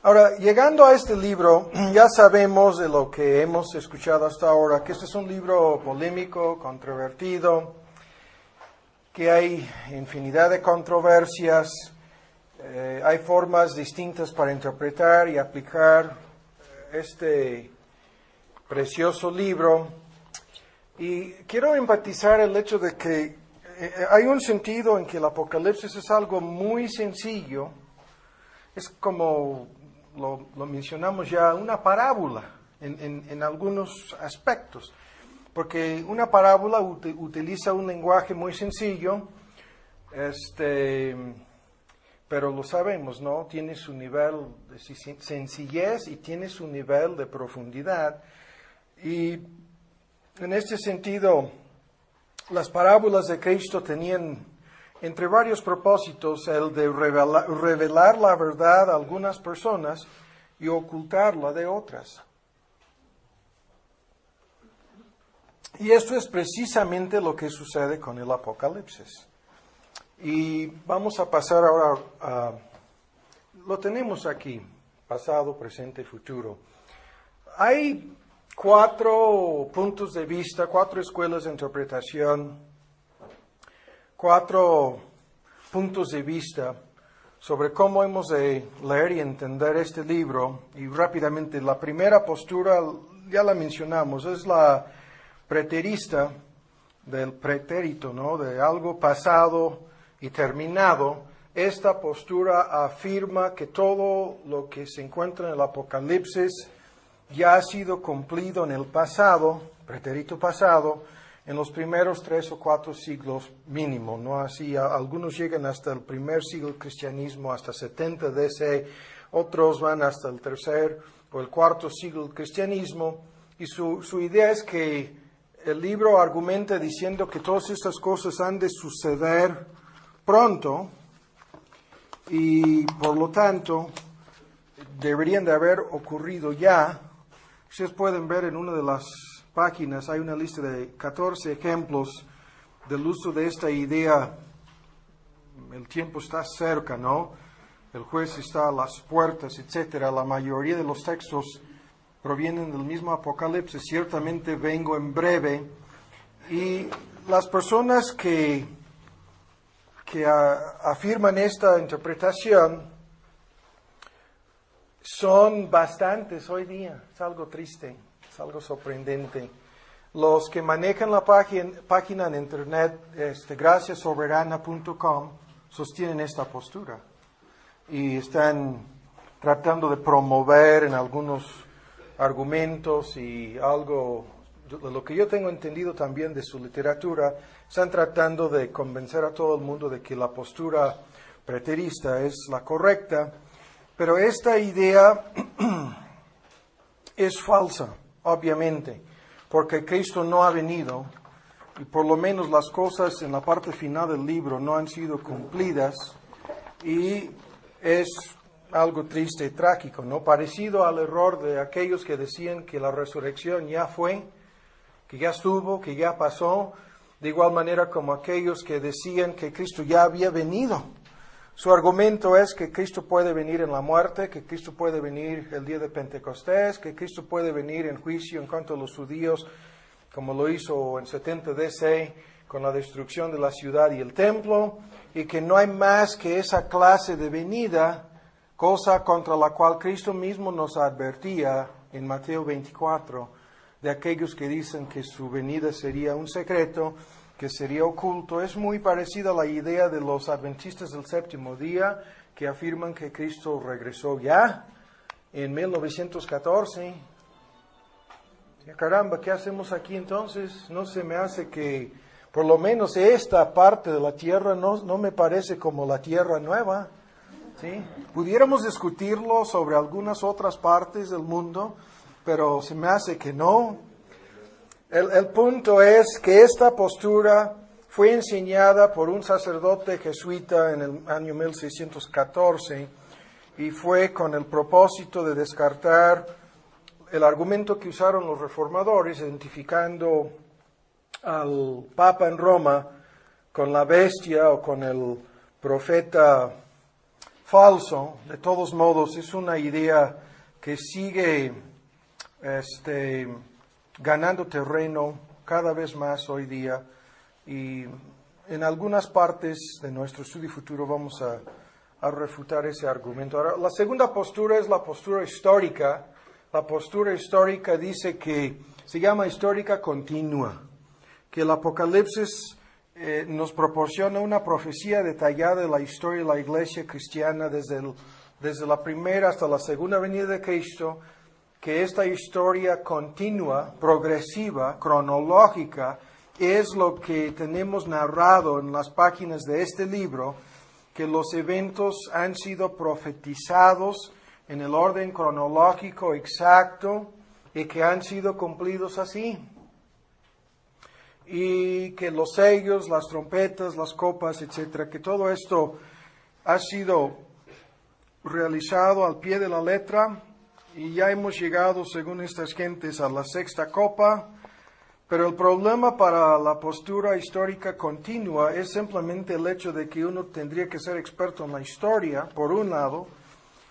Ahora, llegando a este libro, ya sabemos de lo que hemos escuchado hasta ahora, que este es un libro polémico, controvertido, que hay infinidad de controversias, hay formas distintas para interpretar y aplicar este precioso libro. Y quiero enfatizar el hecho de que hay un sentido en que el Apocalipsis es algo muy sencillo, es como lo mencionamos ya, una parábola en algunos aspectos, porque una parábola utiliza un lenguaje muy sencillo, pero lo sabemos, ¿no? Tiene su nivel de sencillez y tiene su nivel de profundidad. Y en este sentido, las parábolas de Cristo tenían entre varios propósitos el de revelar la verdad a algunas personas y ocultarla de otras. Y esto es precisamente lo que sucede con el Apocalipsis. Y vamos a pasar ahora lo tenemos aquí, pasado, presente y futuro. Hay 4 puntos de vista, 4 escuelas de interpretación, 4 puntos de vista sobre cómo hemos de leer y entender este libro. Y rápidamente, la primera postura, ya la mencionamos, es la preterista, del pretérito, ¿no? De algo pasado y terminado. Esta postura afirma que todo lo que se encuentra en el Apocalipsis ya ha sido cumplido en el pasado, pretérito pasado, en los primeros 3 o 4 siglos mínimo, ¿no? Así, algunos llegan hasta el primer siglo del cristianismo, hasta 70 DC, otros van hasta el tercer o el cuarto siglo del cristianismo, y su idea es que el libro argumenta diciendo que todas estas cosas han de suceder pronto, y por lo tanto deberían de haber ocurrido ya. Ustedes pueden ver en una de las páginas, hay una lista de 14 ejemplos del uso de esta idea. El tiempo está cerca, ¿no? El juez está a las puertas, etcétera. La mayoría de los textos provienen del mismo Apocalipsis. Ciertamente vengo en breve. Y las personas que afirman esta interpretación son bastantes hoy día. Es algo triste, es algo sorprendente. Los que manejan la página en internet, graciasoberana.com, sostienen esta postura y están tratando de promover en algunos argumentos y algo, de lo que yo tengo entendido también de su literatura, están tratando de convencer a todo el mundo de que la postura preterista es la correcta. Pero esta idea es falsa, obviamente, porque Cristo no ha venido, y por lo menos las cosas en la parte final del libro no han sido cumplidas, y es algo triste y trágico, ¿no? Parecido al error de aquellos que decían que la resurrección ya fue, que ya estuvo, que ya pasó, de igual manera como aquellos que decían que Cristo ya había venido. Su argumento es que Cristo puede venir en la muerte, que Cristo puede venir el día de Pentecostés, que Cristo puede venir en juicio en cuanto a los judíos, como lo hizo en 70 DC con la destrucción de la ciudad y el templo, y que no hay más que esa clase de venida, cosa contra la cual Cristo mismo nos advertía en Mateo 24, de aquellos que dicen que su venida sería un secreto, que sería oculto. Es muy parecida a la idea de los adventistas del séptimo día, que afirman que Cristo regresó ya en 1914. Ya, caramba, ¿qué hacemos aquí entonces? No se me hace que, por lo menos esta parte de la tierra no me parece como la tierra nueva, ¿sí? Pudiéramos discutirlo sobre algunas otras partes del mundo, pero se me hace que no. El punto es que esta postura fue enseñada por un sacerdote jesuita en el año 1614 y fue con el propósito de descartar el argumento que usaron los reformadores, identificando al Papa en Roma con la bestia o con el profeta falso. De todos modos, es una idea que sigue ganando terreno cada vez más hoy día, y en algunas partes de nuestro estudio futuro vamos a refutar ese argumento. Ahora, la segunda postura es la postura histórica. La postura histórica dice que se llama histórica continua, que el Apocalipsis nos proporciona una profecía detallada de la historia de la iglesia cristiana desde la primera hasta la segunda venida de Cristo, que esta historia continua, progresiva, cronológica, es lo que tenemos narrado en las páginas de este libro, que los eventos han sido profetizados en el orden cronológico exacto y que han sido cumplidos así. Y que los sellos, las trompetas, las copas, etcétera, que todo esto ha sido realizado al pie de la letra, y ya hemos llegado, según estas gentes, a la sexta copa. Pero el problema para la postura histórica continua es simplemente el hecho de que uno tendría que ser experto en la historia, por un lado,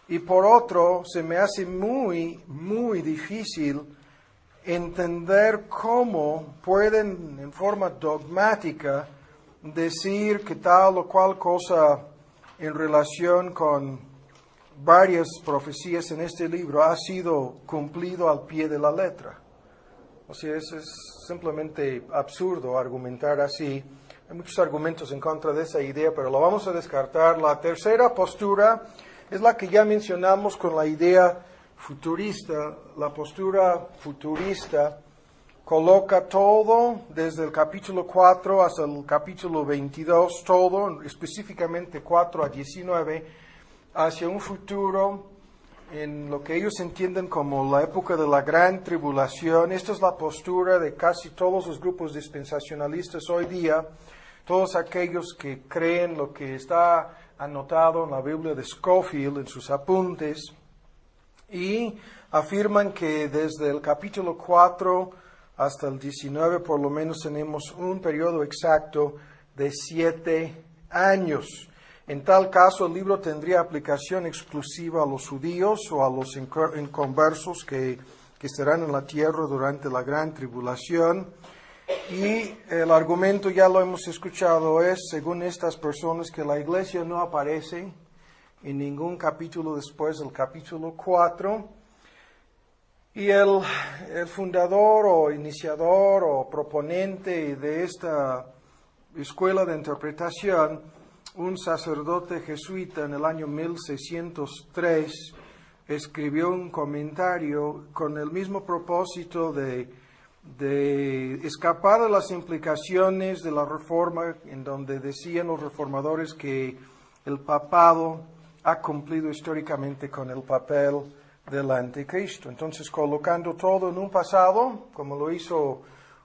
y por otro, se me hace muy, muy difícil entender cómo pueden, en forma dogmática, decir que tal o cual cosa en relación con varias profecías en este libro ha sido cumplido al pie de la letra. O sea, es simplemente absurdo argumentar así. Hay muchos argumentos en contra de esa idea, pero lo vamos a descartar. La tercera postura es la que ya mencionamos con la idea futurista. La postura futurista coloca todo desde el capítulo 4 hasta el capítulo 22, todo, específicamente 4 a 19, hacia un futuro en lo que ellos entienden como la época de la gran tribulación. Esta es la postura de casi todos los grupos dispensacionalistas hoy día, todos aquellos que creen lo que está anotado en la Biblia de Scofield, en sus apuntes, y afirman que desde el capítulo 4 hasta el 19 por lo menos tenemos un periodo exacto de 7 años. En tal caso, el libro tendría aplicación exclusiva a los judíos o a los inconversos que estarán en la tierra durante la gran tribulación. Y el argumento, ya lo hemos escuchado, es, según estas personas, que la iglesia no aparece en ningún capítulo después del capítulo 4. Y el fundador o iniciador o proponente de esta escuela de interpretación, un sacerdote jesuita en el año 1603, escribió un comentario con el mismo propósito de escapar de las implicaciones de la Reforma, en donde decían los reformadores que el papado ha cumplido históricamente con el papel del anticristo. Entonces, colocando todo en un pasado, como lo hizo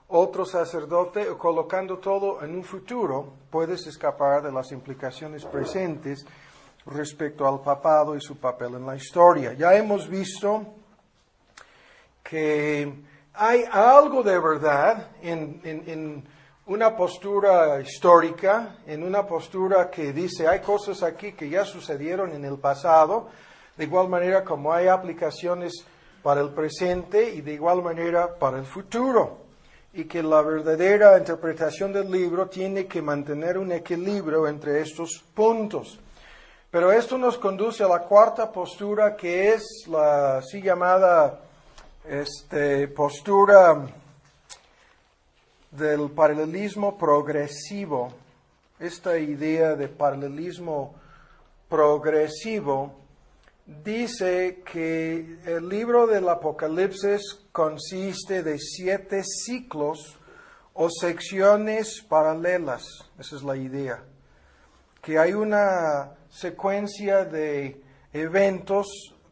otro sacerdote, o colocando todo en un futuro, puedes escapar de las implicaciones presentes respecto al papado y su papel en la historia. Ya hemos visto que hay algo de verdad en una postura histórica, en una postura que dice hay cosas aquí que ya sucedieron en el pasado, de igual manera como hay aplicaciones para el presente y de igual manera para el futuro. Y que la verdadera interpretación del libro tiene que mantener un equilibrio entre estos puntos. Pero esto nos conduce a la cuarta postura, que es la así llamada postura del paralelismo progresivo. Esta idea de paralelismo progresivo dice que el libro del Apocalipsis consiste de 7 ciclos o secciones paralelas. Esa es la idea. Que hay una secuencia de eventos,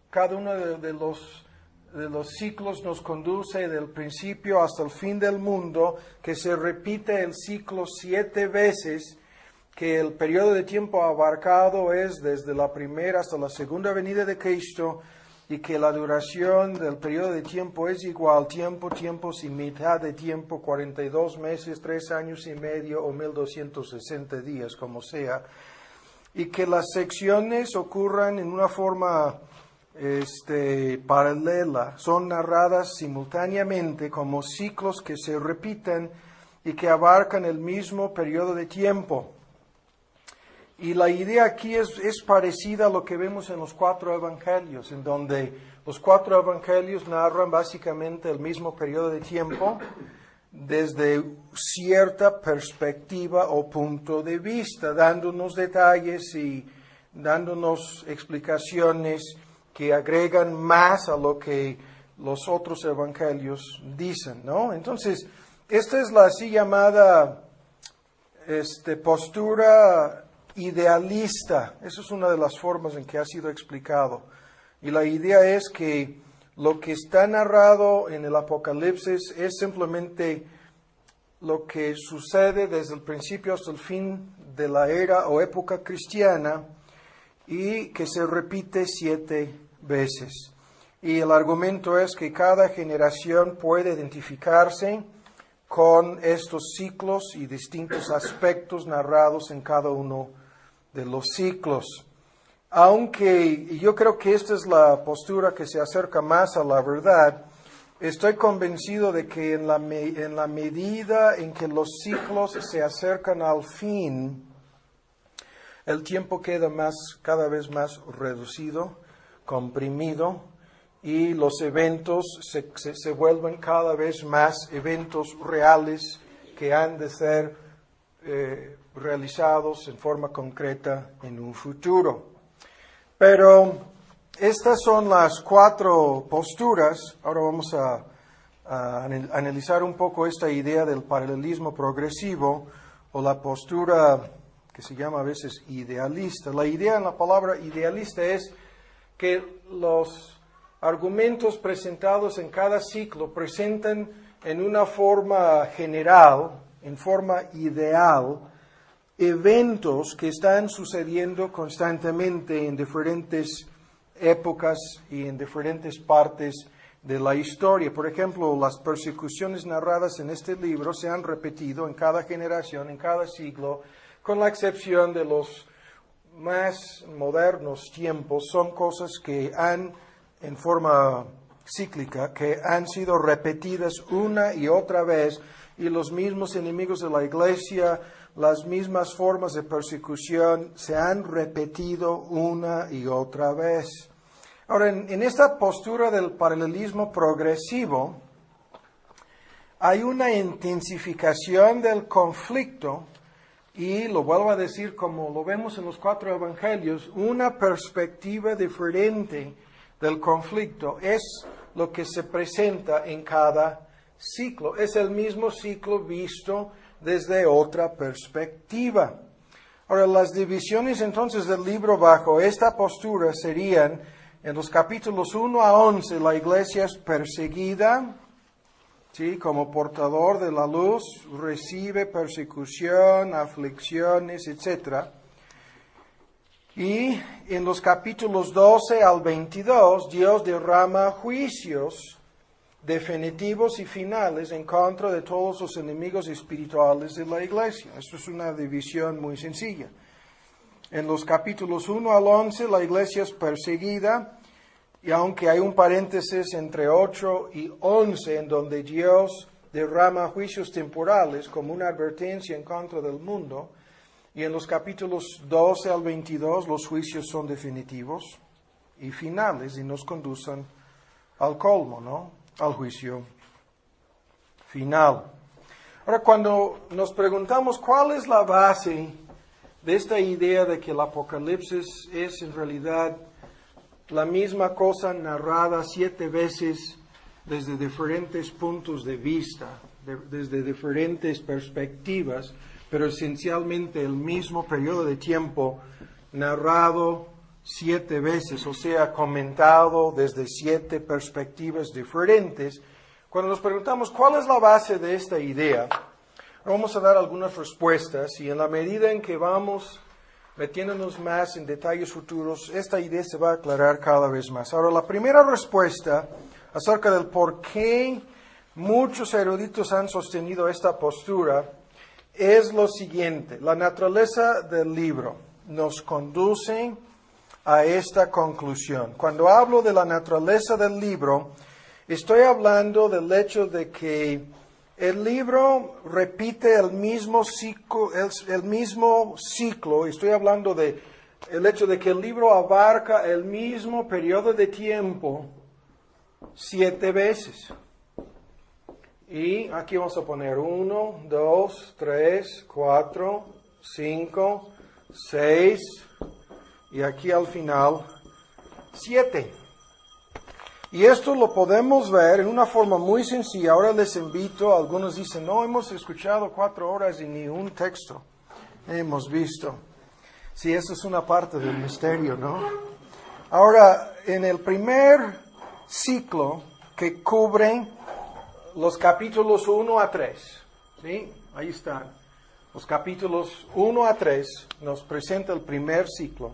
cada uno de los ciclos nos conduce del principio hasta el fin del mundo, que se repite el ciclo 7 veces, que el periodo de tiempo abarcado es desde la primera hasta la segunda venida de Cristo, y que la duración del periodo de tiempo es igual, tiempo sin mitad de tiempo, 42 meses, 3 años y medio o 1260 días, como sea. y que las secciones ocurran en una forma paralela, son narradas simultáneamente como ciclos que se repiten y que abarcan el mismo periodo de tiempo. Y la idea aquí es parecida a lo que vemos en los 4 evangelios, en donde los 4 evangelios narran básicamente el mismo periodo de tiempo desde cierta perspectiva o punto de vista, dándonos detalles y dándonos explicaciones que agregan más a lo que los otros evangelios dicen, ¿no? Entonces, esta es la así llamada postura idealista. Esa es una de las formas en que ha sido explicado. Y la idea es que lo que está narrado en el Apocalipsis es simplemente lo que sucede desde el principio hasta el fin de la era o época cristiana y que se repite 7 veces. Y el argumento es que cada generación puede identificarse con estos ciclos y distintos aspectos narrados en cada uno de los ciclos. Aunque yo creo que esta es la postura que se acerca más a la verdad, estoy convencido de que en la medida en que los ciclos se acercan al fin, el tiempo queda cada vez más reducido, comprimido, y los eventos se vuelven cada vez más eventos reales que han de ser realizados en forma concreta en un futuro. Pero estas son las 4 posturas. Ahora vamos a analizar un poco esta idea del paralelismo progresivo o la postura que se llama a veces idealista. La idea en la palabra idealista es que los argumentos presentados en cada ciclo presentan en una forma general, en forma ideal, eventos que están sucediendo constantemente en diferentes épocas y en diferentes partes de la historia. Por ejemplo, las persecuciones narradas en este libro se han repetido en cada generación, en cada siglo, con la excepción de los más modernos tiempos. Son cosas que en forma cíclica, que han sido repetidas una y otra vez, y los mismos enemigos de la iglesia, las mismas formas de persecución se han repetido una y otra vez. Ahora, en esta postura del paralelismo progresivo, hay una intensificación del conflicto, y lo vuelvo a decir como lo vemos en los 4 evangelios, una perspectiva diferente del conflicto es lo que se presenta en cada ciclo. Es el mismo ciclo visto desde otra perspectiva. Ahora, las divisiones entonces del libro bajo esta postura serían: en los capítulos 1 a 11, la iglesia es perseguida, ¿sí? Como portador de la luz, recibe persecución, aflicciones, etc. Y en los capítulos 12 al 22, Dios derrama juicios definitivos y finales en contra de todos los enemigos espirituales de la iglesia. Esto es una división muy sencilla. En los capítulos 1 al 11, la iglesia es perseguida, y aunque hay un paréntesis entre 8 y 11 en donde Dios derrama juicios temporales como una advertencia en contra del mundo, y en los capítulos 12 al 22 los juicios son definitivos y finales y nos conducen al colmo, ¿no? Al juicio final. Ahora, cuando nos preguntamos cuál es la base de esta idea de que el Apocalipsis es en realidad la misma cosa narrada 7 veces desde diferentes puntos de vista, desde diferentes perspectivas, pero esencialmente el mismo periodo de tiempo narrado 7 veces, o sea, comentado desde 7 perspectivas diferentes. Cuando nos preguntamos cuál es la base de esta idea, vamos a dar algunas respuestas, y en la medida en que vamos metiéndonos más en detalles futuros, esta idea se va a aclarar cada vez más. Ahora, la primera respuesta acerca del por qué muchos eruditos han sostenido esta postura es lo siguiente: la naturaleza del libro. nos conducen a esta conclusión. Cuando hablo de la naturaleza del libro, estoy hablando del hecho de que el libro repite el mismo ciclo. Estoy hablando de el hecho de que el libro abarca el mismo periodo de tiempo 7 veces. Y aquí vamos a poner 1, 2, 3, 4, 5, 6 y aquí al final 7. Y esto lo podemos ver en una forma muy sencilla. Ahora les invito, algunos dicen, no, hemos escuchado 4 horas y ni un texto hemos visto. Sí, eso es una parte del misterio, ¿no? Ahora, en el primer ciclo que cubre los capítulos 1 a 3, ¿sí? Ahí están. Los capítulos 1 a 3 nos presenta el primer ciclo.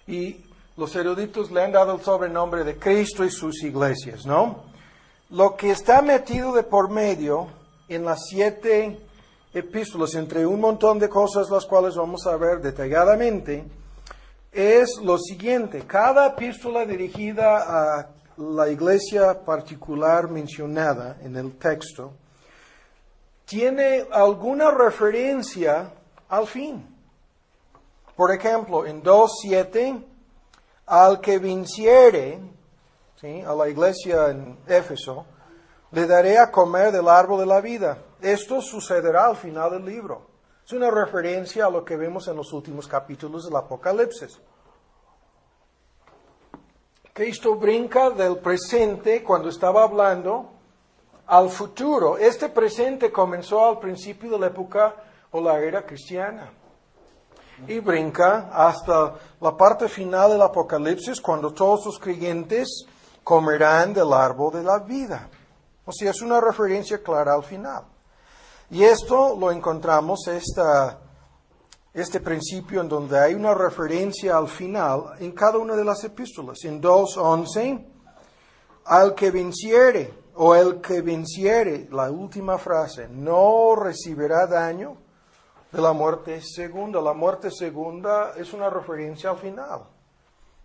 Y los eruditos le han dado el sobrenombre de Cristo y sus iglesias, ¿no? Lo que está metido de por medio en las 7 epístolas, entre un montón de cosas las cuales vamos a ver detalladamente, es lo siguiente. Cada epístola dirigida a la iglesia particular mencionada en el texto tiene alguna referencia al fin. Por ejemplo, en 2:7, al que venciere, ¿sí?, a la iglesia en Éfeso, le daré a comer del árbol de la vida. Esto sucederá al final del libro. Es una referencia a lo que vemos en los últimos capítulos del Apocalipsis. Cristo brinca del presente cuando estaba hablando al futuro. Este presente comenzó al principio de la época o la era cristiana. Y brinca hasta la parte final del Apocalipsis, cuando todos los creyentes comerán del árbol de la vida. O sea, es una referencia clara al final. Y esto lo encontramos, este principio en donde hay una referencia al final en cada una de las epístolas. En 2:11, al que venciere, o el que venciere, la última frase, no recibirá daño de la muerte segunda. La muerte segunda es una referencia al final.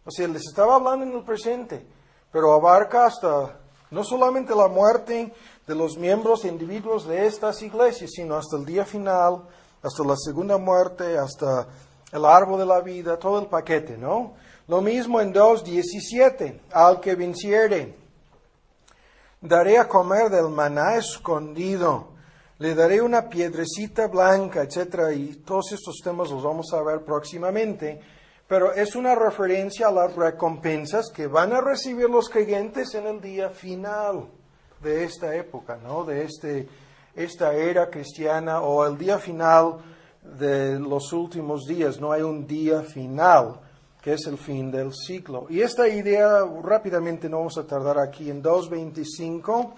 O sea, les estaba hablando en el presente, pero abarca hasta no solamente la muerte de los miembros e individuos de estas iglesias, sino hasta el día final, hasta la segunda muerte, hasta el árbol de la vida, todo el paquete, ¿no? Lo mismo en 2:17, al que venciere, daré a comer del maná escondido, le daré una piedrecita blanca, etc. Y todos estos temas los vamos a ver próximamente. Pero es una referencia a las recompensas que van a recibir los creyentes en el día final de esta época, ¿no? De esta era cristiana, o el día final de los últimos días. No hay un día final, que es el fin del ciclo. Y esta idea, rápidamente, no vamos a tardar aquí, en 2:25,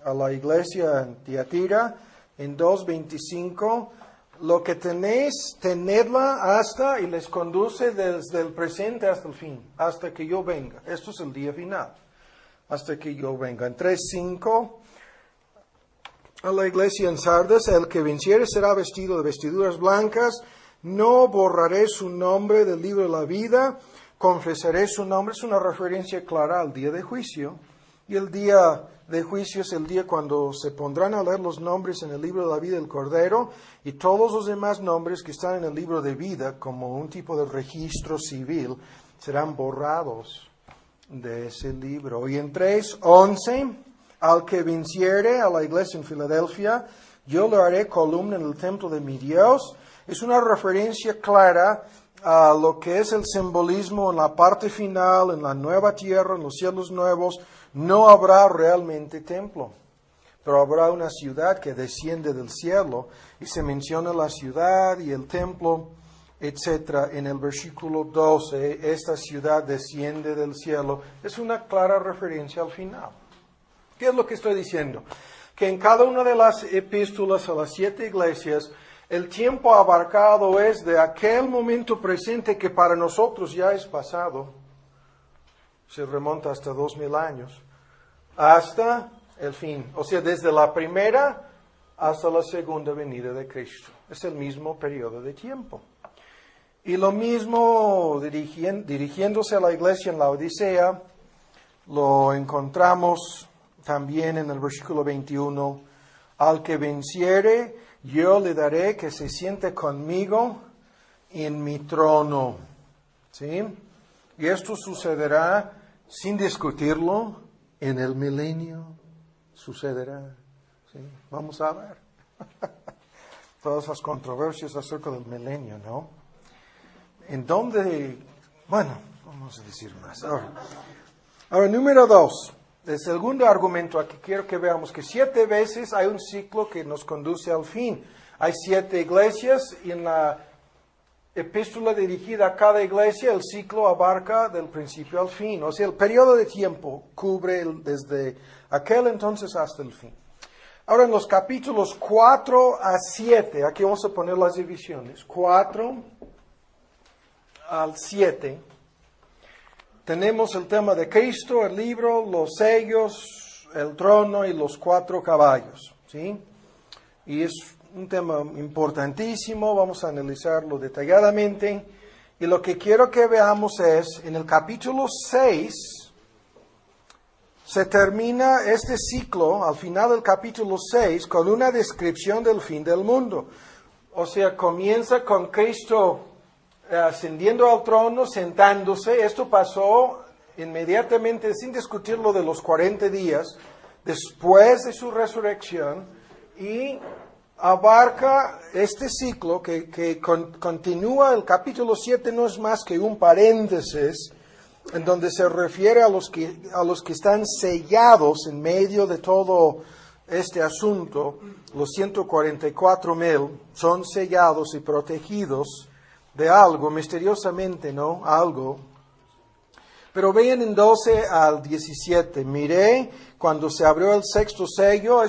a la iglesia en Tiatira, en 2:25, lo que tenéis, tenedla hasta, y les conduce desde el presente hasta el fin, hasta que yo venga. Esto es el día final, hasta que yo venga. En 3:5, a la iglesia en Sardes, el que venciere será vestido de vestiduras blancas, no borraré su nombre del libro de la vida, confesaré su nombre. Es una referencia clara al día de juicio. Y el día de juicio es el día cuando se pondrán a leer los nombres en el libro de la vida del Cordero, y todos los demás nombres que están en el libro de vida, como un tipo de registro civil, serán borrados de ese libro. Y en 3:11, al que venciere, a la iglesia en Filadelfia, yo le haré columna en el templo de mi Dios. Es una referencia clara a lo que es el simbolismo en la parte final, en la nueva tierra, en los cielos nuevos. No habrá realmente templo, pero habrá una ciudad que desciende del cielo, y se menciona la ciudad y el templo, etc. En el versículo 12, esta ciudad desciende del cielo. Es una clara referencia al final. ¿Qué es lo que estoy diciendo? Que en cada una de las epístolas a las 7 iglesias, el tiempo abarcado es de aquel momento presente que para nosotros ya es pasado, se remonta hasta 2000 años, hasta el fin. O sea, desde la primera hasta la segunda venida de Cristo. Es el mismo periodo de tiempo. Y lo mismo dirigiéndose a la iglesia en la Odisea, lo encontramos también en el versículo 21. Al que venciere, yo le daré que se siente conmigo en mi trono. ¿Sí? Y esto sucederá sin discutirlo en el milenio. Sucederá. ¿Sí? Vamos a ver. Todas las controversias acerca del milenio, ¿no? En donde, bueno, vamos a decir más. Ahora, número 2. El segundo argumento aquí quiero que veamos que 7 veces hay un ciclo que nos conduce al fin. Hay 7 iglesias y en la epístola dirigida a cada iglesia el ciclo abarca del principio al fin. O sea, el periodo de tiempo cubre desde aquel entonces hasta el fin. Ahora en los capítulos 4 a 7, aquí vamos a poner las divisiones, 4 al 7, tenemos el tema de Cristo, el libro, los sellos, el trono y los 4 caballos, ¿sí? Y es un tema importantísimo, vamos a analizarlo detalladamente. Y lo que quiero que veamos es, en el capítulo 6, se termina este ciclo, al final del capítulo 6, con una descripción del fin del mundo. O sea, comienza con Cristo ascendiendo al trono, sentándose. Esto pasó inmediatamente, sin discutir lo de los 40 días, después de su resurrección, y abarca este ciclo que continúa. El capítulo 7 no es más que un paréntesis en donde se refiere a los que están sellados en medio de todo este asunto. Los 144,000 son sellados y protegidos de algo, misteriosamente, ¿no? Algo. Pero vean en 12 al 17. Miré cuando se abrió el sexto sello.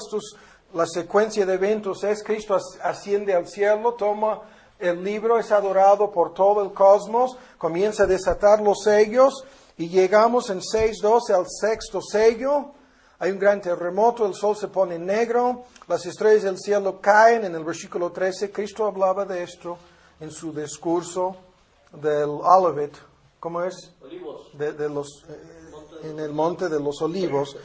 La secuencia de eventos es: Cristo asciende al cielo, toma el libro, es adorado por todo el cosmos, comienza a desatar los sellos y llegamos en 6:12 al sexto sello. Hay un gran terremoto, el sol se pone negro, las estrellas del cielo caen. En el versículo 13, Cristo hablaba de esto en su discurso del Olivet. ¿Cómo es? Olivos. En el monte de los olivos.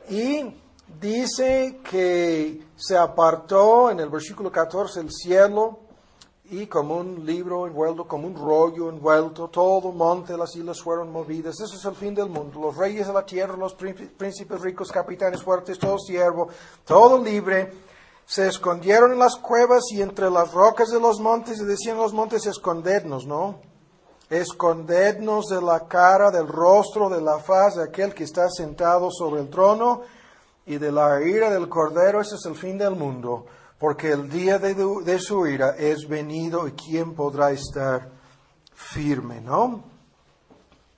Y dice que se apartó en el versículo 14 el cielo, y como un libro envuelto, como un rollo envuelto, todo monte, las islas fueron movidas. Eso es el fin del mundo. Los reyes de la tierra, los príncipes ricos, capitanes fuertes, todo siervo, todo libre, se escondieron en las cuevas y entre las rocas de los montes, y decían los montes: escondednos, ¿no? Escondednos de la cara, del rostro, de la faz de aquel que está sentado sobre el trono y de la ira del Cordero. Ese es el fin del mundo, porque el día de su ira es venido, y ¿quién podrá estar firme?, ¿no?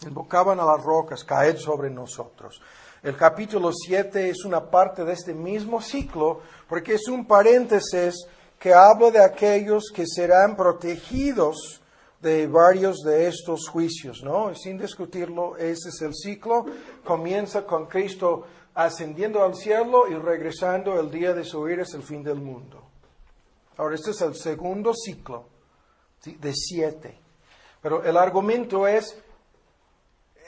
Invocaban a las rocas: caed sobre nosotros. El capítulo 7 es una parte de este mismo ciclo, porque es un paréntesis que habla de aquellos que serán protegidos de varios de estos juicios, ¿no? Sin discutirlo, ese es el ciclo. Comienza con Cristo ascendiendo al cielo y regresando. El día de su ira es el fin del mundo. Ahora, este es el segundo ciclo, ¿sí?, de 7. Pero el argumento es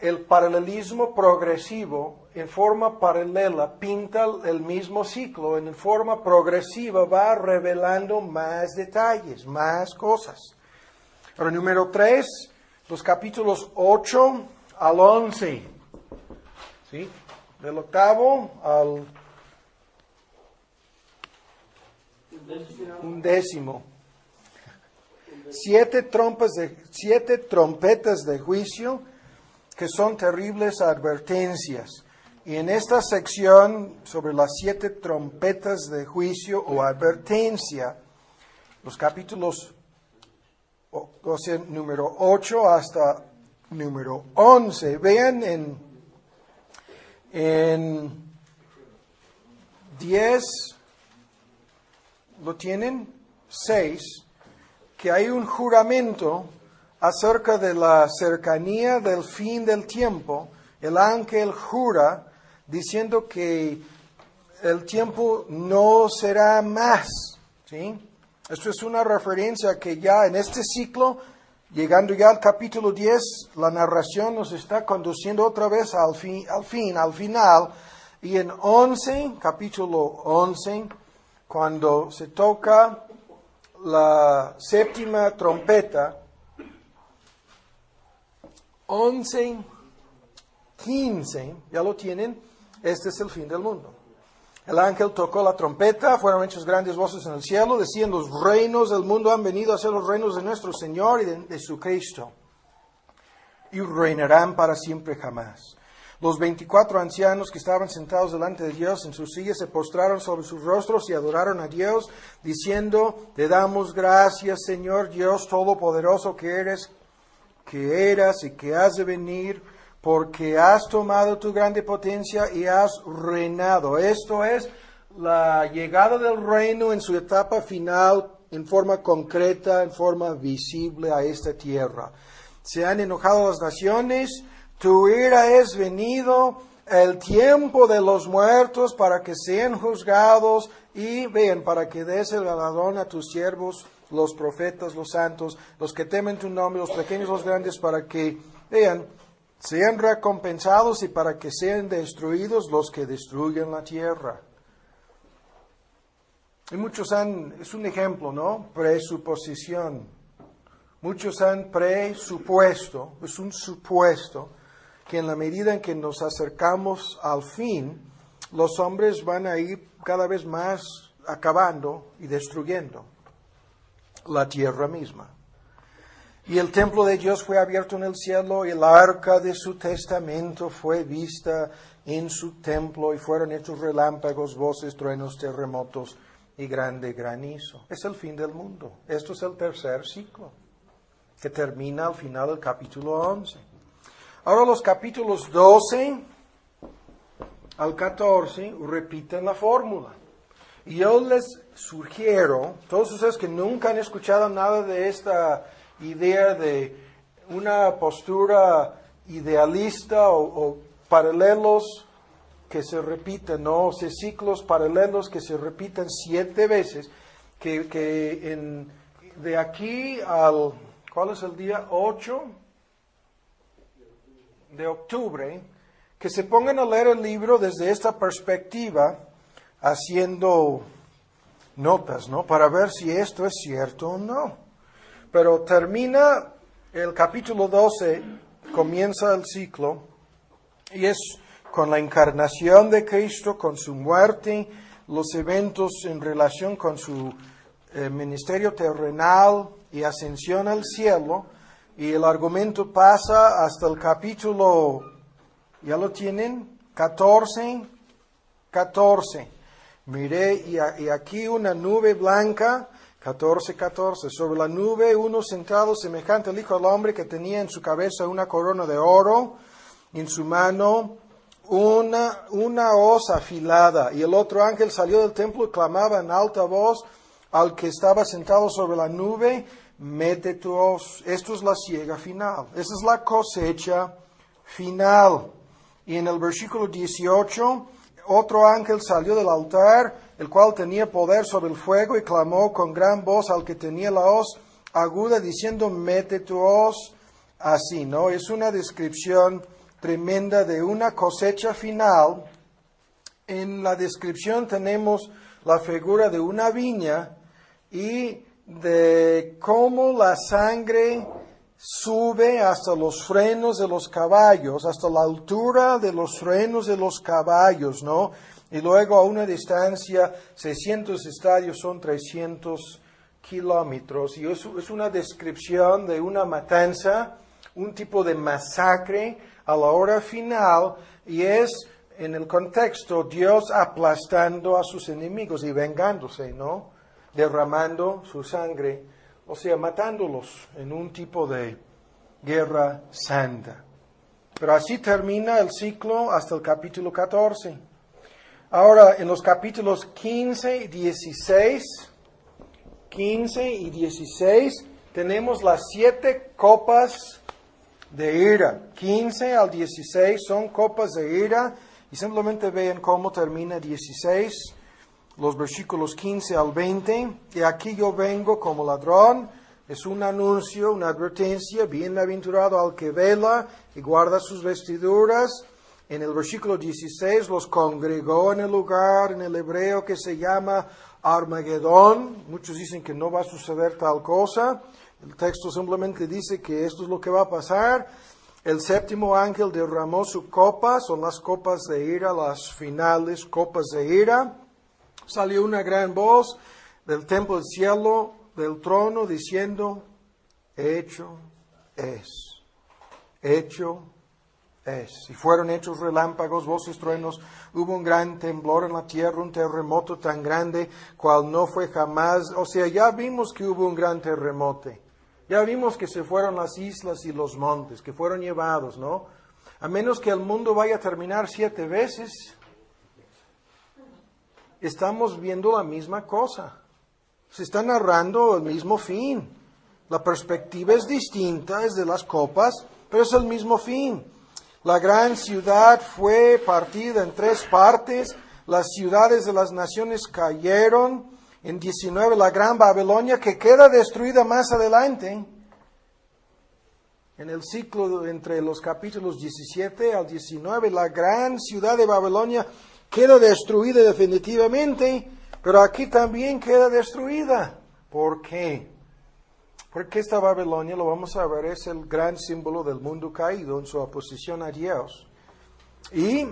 el paralelismo progresivo. En forma paralela pinta el mismo ciclo. En forma progresiva va revelando más detalles, más cosas. Ahora, número 3, los capítulos 8 al 11. ¿Sí? Del 8 al 11. 7 trompetas de juicio, que son terribles advertencias. Y en esta sección sobre las 7 trompetas de juicio o advertencia, los capítulos, o sea, número 8 hasta número 11, vean en 10, ¿lo tienen? 6, que hay un juramento acerca de la cercanía del fin del tiempo. El ángel jura diciendo que el tiempo no será más, ¿sí? Esto es una referencia que ya en este ciclo, llegando ya al capítulo 10, la narración nos está conduciendo otra vez al final. Y en 11, capítulo 11, cuando se toca la séptima trompeta, 11, 15, ya lo tienen, este es el fin del mundo. El ángel tocó la trompeta, fueron hechas grandes voces en el cielo, decían: los reinos del mundo han venido a ser los reinos de nuestro Señor y de su Cristo, y reinarán para siempre jamás. Los 24 ancianos que estaban sentados delante de Dios en sus sillas se postraron sobre sus rostros y adoraron a Dios, diciendo: te damos gracias, Señor Dios Todopoderoso, que eras y que has de venir, porque has tomado tu grande potencia y has reinado. Esto es la llegada del reino en su etapa final, en forma concreta, en forma visible a esta tierra. Se han enojado las naciones, tu ira es venido, el tiempo de los muertos para que sean juzgados y vean, para que des el galardón a tus siervos, los profetas, los santos, los que temen tu nombre, los pequeños, los grandes, para que vean, sean recompensados y para que sean destruidos los que destruyen la tierra. Y muchos es un ejemplo, ¿no? Presuposición. Muchos han presupuesto, es un supuesto, que en la medida en que nos acercamos al fin, los hombres van a ir cada vez más acabando y destruyendo la tierra misma. Y el templo de Dios fue abierto en el cielo, y el arca de su testamento fue vista en su templo, y fueron hechos relámpagos, voces, truenos, terremotos y grande granizo. Es el fin del mundo. Esto es el tercer ciclo, que termina al final del capítulo 11. Ahora los capítulos 12 al 14 repiten la fórmula. Y yo les sugiero, todos ustedes que nunca han escuchado nada de esta idea de una postura idealista o paralelos que se repiten, ¿no? O sea, ciclos paralelos que se repiten 7 veces, de aquí al, ¿cuál es el día? 8 de octubre, que se pongan a leer el libro desde esta perspectiva, haciendo notas, ¿no? Para ver si esto es cierto o no. Pero termina el capítulo 12, comienza el ciclo, y es con la encarnación de Cristo, con su muerte, los eventos en relación con su ministerio terrenal y ascensión al cielo, y el argumento pasa hasta el capítulo, ¿ya lo tienen? 14. Miré, y aquí una nube blanca, 14. Sobre la nube, uno sentado semejante al Hijo del Hombre, que tenía en su cabeza una corona de oro, y en su mano una hoz afilada. Y el otro ángel salió del templo y clamaba en alta voz al que estaba sentado sobre la nube: mete tu hoz. Esto es la siega final. Esa es la cosecha final. Y en el versículo 18, otro ángel salió del altar, el cual tenía poder sobre el fuego, y clamó con gran voz al que tenía la hoz aguda, diciendo: mete tu hoz. Así, ¿no? Es una descripción tremenda de una cosecha final. En la descripción tenemos la figura de una viña y de cómo la sangre sube hasta los frenos de los caballos, hasta la altura de los frenos de los caballos, ¿no? Y luego a una distancia, 600 estadios son 300 kilómetros. Y es una descripción de una matanza, un tipo de masacre a la hora final, y es en el contexto Dios aplastando a sus enemigos y vengándose, ¿no? Derramando su sangre, o sea, matándolos en un tipo de guerra santa. Pero así termina el ciclo hasta el capítulo 14. Ahora, en los capítulos 15 y 16, tenemos las 7 copas de ira. 15 al 16 son copas de ira, Y simplemente vean cómo termina 16, los versículos 15 al 20. Y aquí yo vengo como ladrón. Es un anuncio, una advertencia. Bienaventurado al que vela y guarda sus vestiduras. En el versículo 16 los congregó en el lugar, en el hebreo que se llama Armagedón. Muchos dicen que no va a suceder tal cosa. El texto simplemente dice que esto es lo que va a pasar. El séptimo ángel derramó su copa, son las copas de ira, las finales copas de ira. Salió una gran voz del templo del cielo, del trono, diciendo, hecho es, hecho es. Y fueron hechos relámpagos, voces, truenos, hubo un gran temblor en la tierra, un terremoto tan grande, cual no fue jamás. O sea, ya vimos que hubo un gran terremoto. Ya vimos que se fueron las islas y los montes, que fueron llevados, ¿no? A menos que el mundo vaya a terminar 7 veces, estamos viendo la misma cosa. Se está narrando el mismo fin. La perspectiva es distinta, es de las copas, pero es el mismo fin. La gran ciudad fue partida en 3 partes. Las ciudades de las naciones cayeron. En 19, la gran Babilonia, que queda destruida más adelante. En el ciclo entre los capítulos 17 al 19, la gran ciudad de Babilonia queda destruida definitivamente, pero aquí también queda destruida. ¿Por qué? Porque esta Babilonia, lo vamos a ver, es el gran símbolo del mundo caído en su oposición a Dios. Y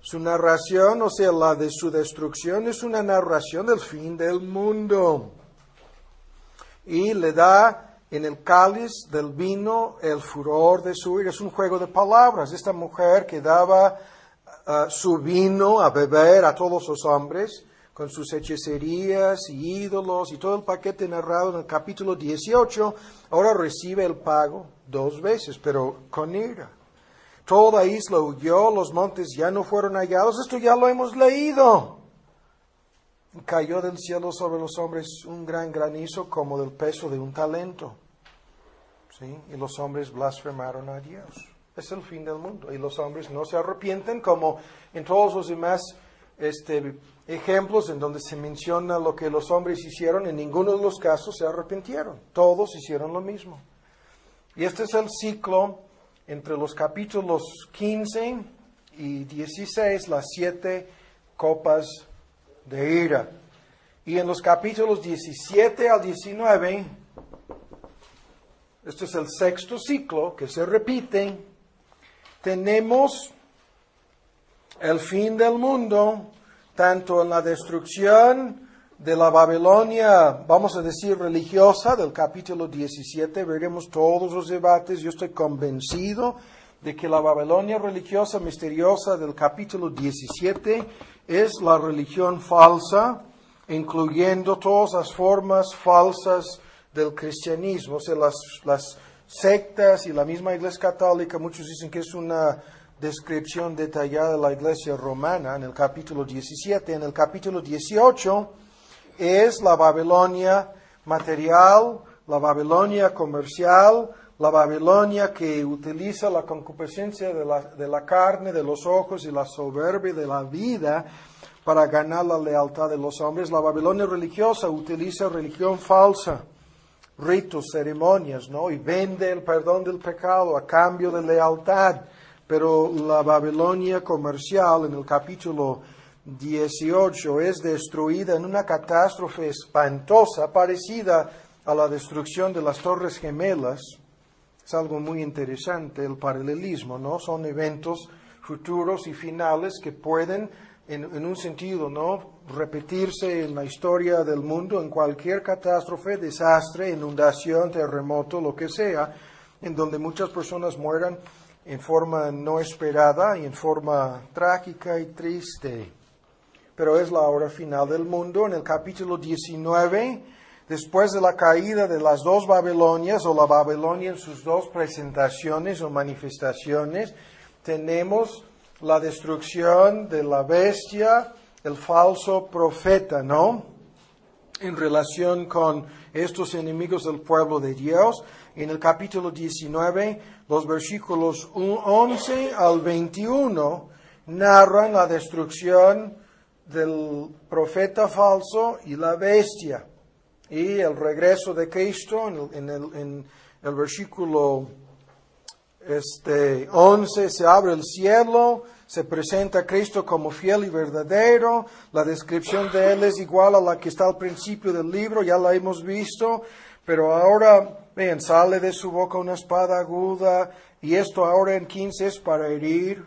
su narración, o sea, la de su destrucción, es una narración del fin del mundo. Y le da en el cáliz del vino el furor de su ira. Es un juego de palabras. Esta mujer que daba su vino a beber a todos los hombres, con sus hechicerías y ídolos y todo el paquete narrado en el capítulo 18, ahora recibe el pago 2 veces, pero con ira. Toda isla huyó, los montes ya no fueron hallados. Esto ya lo hemos leído. Cayó del cielo sobre los hombres un gran granizo como del peso de un talento. ¿Sí? Y los hombres blasfemaron a Dios. Es el fin del mundo. Y los hombres no se arrepienten, como en todos los demás ejemplos en donde se menciona lo que los hombres hicieron. En ninguno de los casos se arrepintieron. Todos hicieron lo mismo. Y este es el ciclo entre los capítulos 15 y 16, las 7 copas de ira. Y en los capítulos 17 al 19, este es el 6º ciclo que se repite, tenemos el fin del mundo, tanto en la destrucción de la Babilonia, vamos a decir religiosa, del capítulo 17, veremos todos los debates. Yo estoy convencido de que la Babilonia religiosa misteriosa del capítulo 17 es la religión falsa, incluyendo todas las formas falsas del cristianismo. O sea, las sectas y la misma Iglesia Católica, muchos dicen que es una descripción detallada de la Iglesia Romana en el capítulo 17. En el capítulo 18 es la Babilonia material, la Babilonia comercial, la Babilonia que utiliza la concupiscencia de la carne, de los ojos y la soberbia de la vida para ganar la lealtad de los hombres. La Babilonia religiosa utiliza religión falsa, ritos, ceremonias, ¿no? Y vende el perdón del pecado a cambio de lealtad. Pero la Babilonia comercial en el capítulo 18 es destruida en una catástrofe espantosa, parecida a la destrucción de las Torres Gemelas. Es algo muy interesante el paralelismo, ¿no? Son eventos futuros y finales que pueden, en un sentido, ¿no?, repetirse en la historia del mundo, en cualquier catástrofe, desastre, inundación, terremoto, lo que sea, en donde muchas personas mueran en forma no esperada y en forma trágica y triste. Pero es la hora final del mundo. En el capítulo 19, después de la caída de las 2 Babilonias, o la Babilonia en sus 2 presentaciones o manifestaciones, tenemos la destrucción de la bestia, el falso profeta, ¿no?, en relación con estos enemigos del pueblo de Dios. En el capítulo 19, los versículos 11 al 21, narran la destrucción del profeta falso y la bestia. Y el regreso de Cristo en el versículo 11, se abre el cielo, se presenta a Cristo como fiel y verdadero. La descripción de Él es igual a la que está al principio del libro, ya la hemos visto. Pero ahora, vean, sale de su boca una espada aguda, y esto ahora en 15 es para herir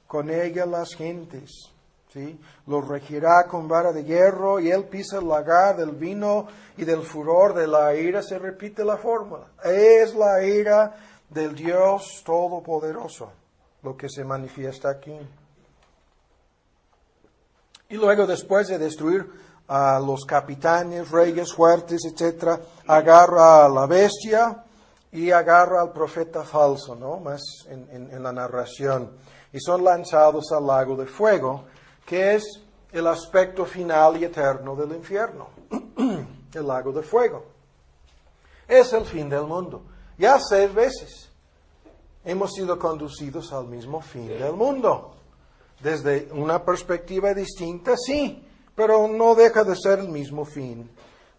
con ella las gentes. ¿Sí? Los regirá con vara de hierro, y Él pisa el lagar del vino y del furor de la ira. Se repite la fórmula. Es la ira del Dios Todopoderoso lo que se manifiesta aquí. Y luego, después de destruir a los capitanes, reyes, fuertes, etc., agarra a la bestia y agarra al profeta falso, ¿no? Más en la narración. Y son lanzados al lago de fuego, que es el aspecto final y eterno del infierno. El lago de fuego. Es el fin del mundo. Ya 6 veces hemos sido conducidos al mismo fin del mundo. Desde una perspectiva distinta, sí, pero no deja de ser el mismo fin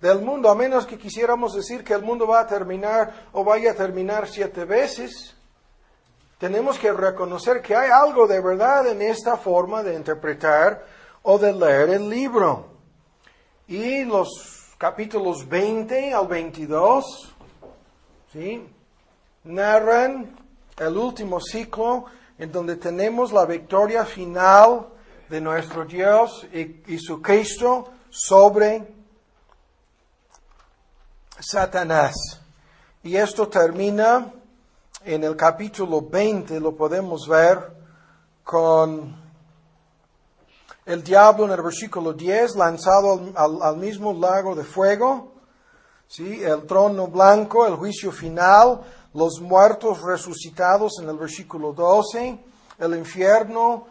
del mundo, a menos que quisiéramos decir que el mundo va a terminar o vaya a terminar 7 veces. Tenemos que reconocer que hay algo de verdad en esta forma de interpretar o de leer el libro. Y los capítulos 20 al 22, ¿sí?, narran el último ciclo en donde tenemos la victoria final de nuestro Dios y su Cristo sobre Satanás. Y esto termina en el capítulo 20, lo podemos ver con el diablo en el versículo 10, lanzado al mismo lago de fuego, ¿sí? El trono blanco, el juicio final, los muertos resucitados en el versículo 12, el infierno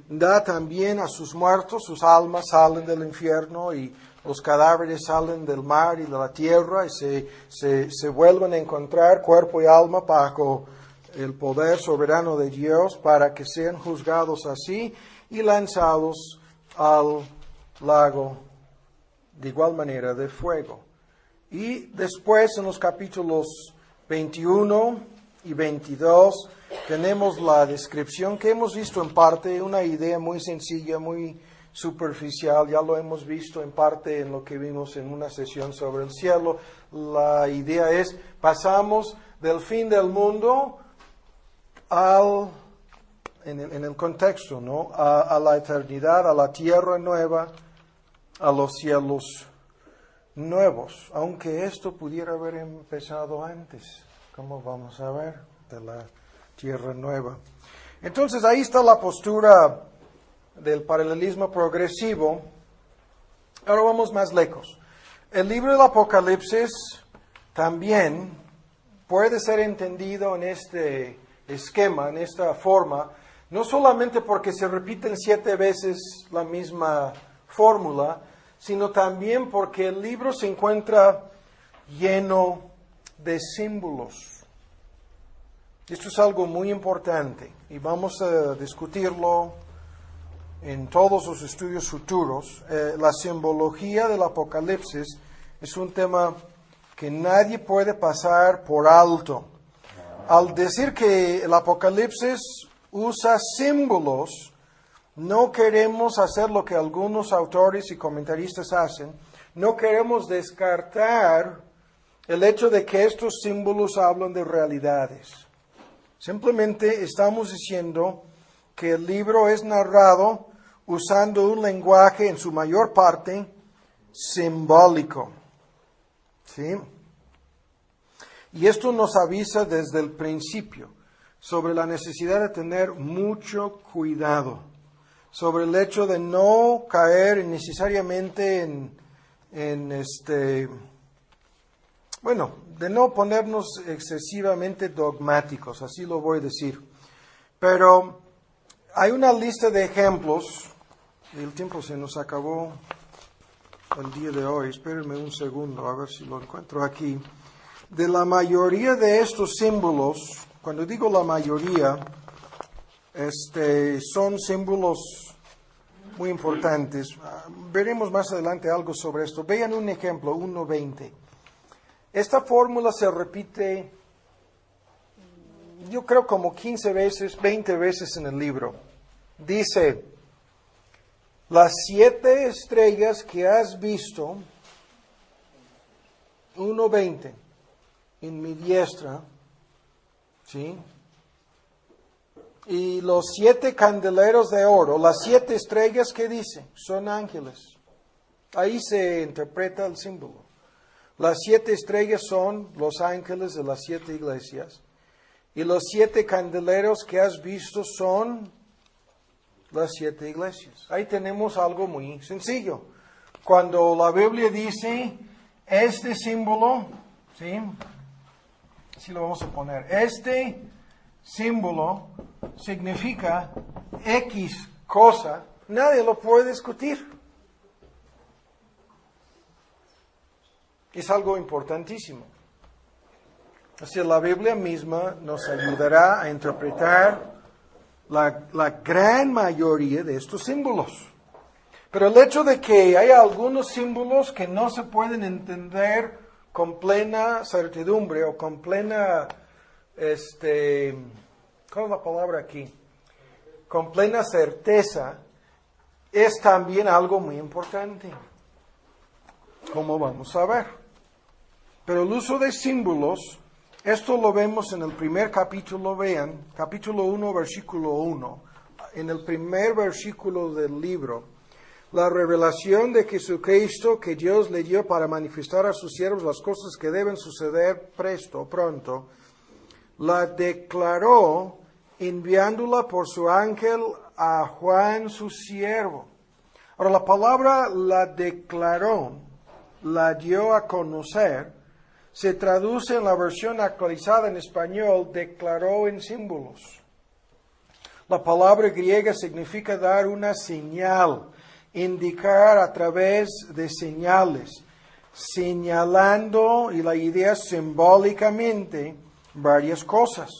da también a sus muertos, sus almas salen del infierno y los cadáveres salen del mar y de la tierra y se vuelven a encontrar cuerpo y alma bajo el poder soberano de Dios para que sean juzgados así y lanzados al lago de igual manera de fuego. Y después en los capítulos 21 y 22 tenemos la descripción que hemos visto en parte, una idea muy sencilla, muy superficial, ya lo hemos visto en parte en lo que vimos en una sesión sobre el cielo. La idea es, pasamos del fin del mundo en el contexto, ¿no?, a la eternidad, a la tierra nueva, a los cielos nuevos, aunque esto pudiera haber empezado antes, como vamos a ver, de la tierra nueva. Entonces ahí está la postura del paralelismo progresivo. Ahora vamos más lejos. El libro del Apocalipsis también puede ser entendido en este esquema, en esta forma, no solamente porque se repiten 7 veces la misma fórmula, sino también porque el libro se encuentra lleno de símbolos. Esto es algo muy importante y vamos a discutirlo en todos los estudios futuros. La simbología del Apocalipsis es un tema que nadie puede pasar por alto. Al decir que el Apocalipsis usa símbolos, no queremos hacer lo que algunos autores y comentaristas hacen. No queremos descartar el hecho de que estos símbolos hablan de realidades. Simplemente estamos diciendo que el libro es narrado usando un lenguaje en su mayor parte simbólico. ¿Sí? Y esto nos avisa desde el principio sobre la necesidad de tener mucho cuidado, sobre el hecho de no caer necesariamente de no ponernos excesivamente dogmáticos, así lo voy a decir. Pero hay una lista de ejemplos, el tiempo se nos acabó el día de hoy, espérenme un segundo, a ver si lo encuentro aquí. De la mayoría de estos símbolos, cuando digo la mayoría, son símbolos muy importantes. Veremos más adelante algo sobre esto. Vean un ejemplo, 1:20. Esta fórmula se repite, yo creo como 15 veces, 20 veces en el libro. Dice, las 7 estrellas que has visto, 1:20, en mi diestra, ¿sí? Y los 7 candeleros de oro, las 7 estrellas que dice, son ángeles. Ahí se interpreta el símbolo. Las 7 estrellas son los ángeles de las 7 iglesias. Y los 7 candeleros que has visto son las 7 iglesias. Ahí tenemos algo muy sencillo. Cuando la Biblia dice, este símbolo, ¿sí? Así lo vamos a poner. Este símbolo significa X cosa, nadie lo puede discutir. Es algo importantísimo. Así la Biblia misma nos ayudará a interpretar la gran mayoría de estos símbolos. Pero el hecho de que hay algunos símbolos que no se pueden entender con plena certidumbre o con plena, ¿cuál es la palabra aquí? Con plena certeza, es también algo muy importante, como vamos a ver. Pero el uso de símbolos, esto lo vemos en el primer capítulo, vean, capítulo 1, versículo 1, en el primer versículo del libro. La revelación de Jesucristo que Dios le dio para manifestar a sus siervos las cosas que deben suceder pronto, la declaró enviándola por su ángel a Juan su siervo. Ahora la palabra la declaró, la dio a conocer, se traduce en la versión actualizada en español, declaró en símbolos. La palabra griega significa dar una señal, indicar a través de señales, señalando, y la idea simbólicamente, varias cosas.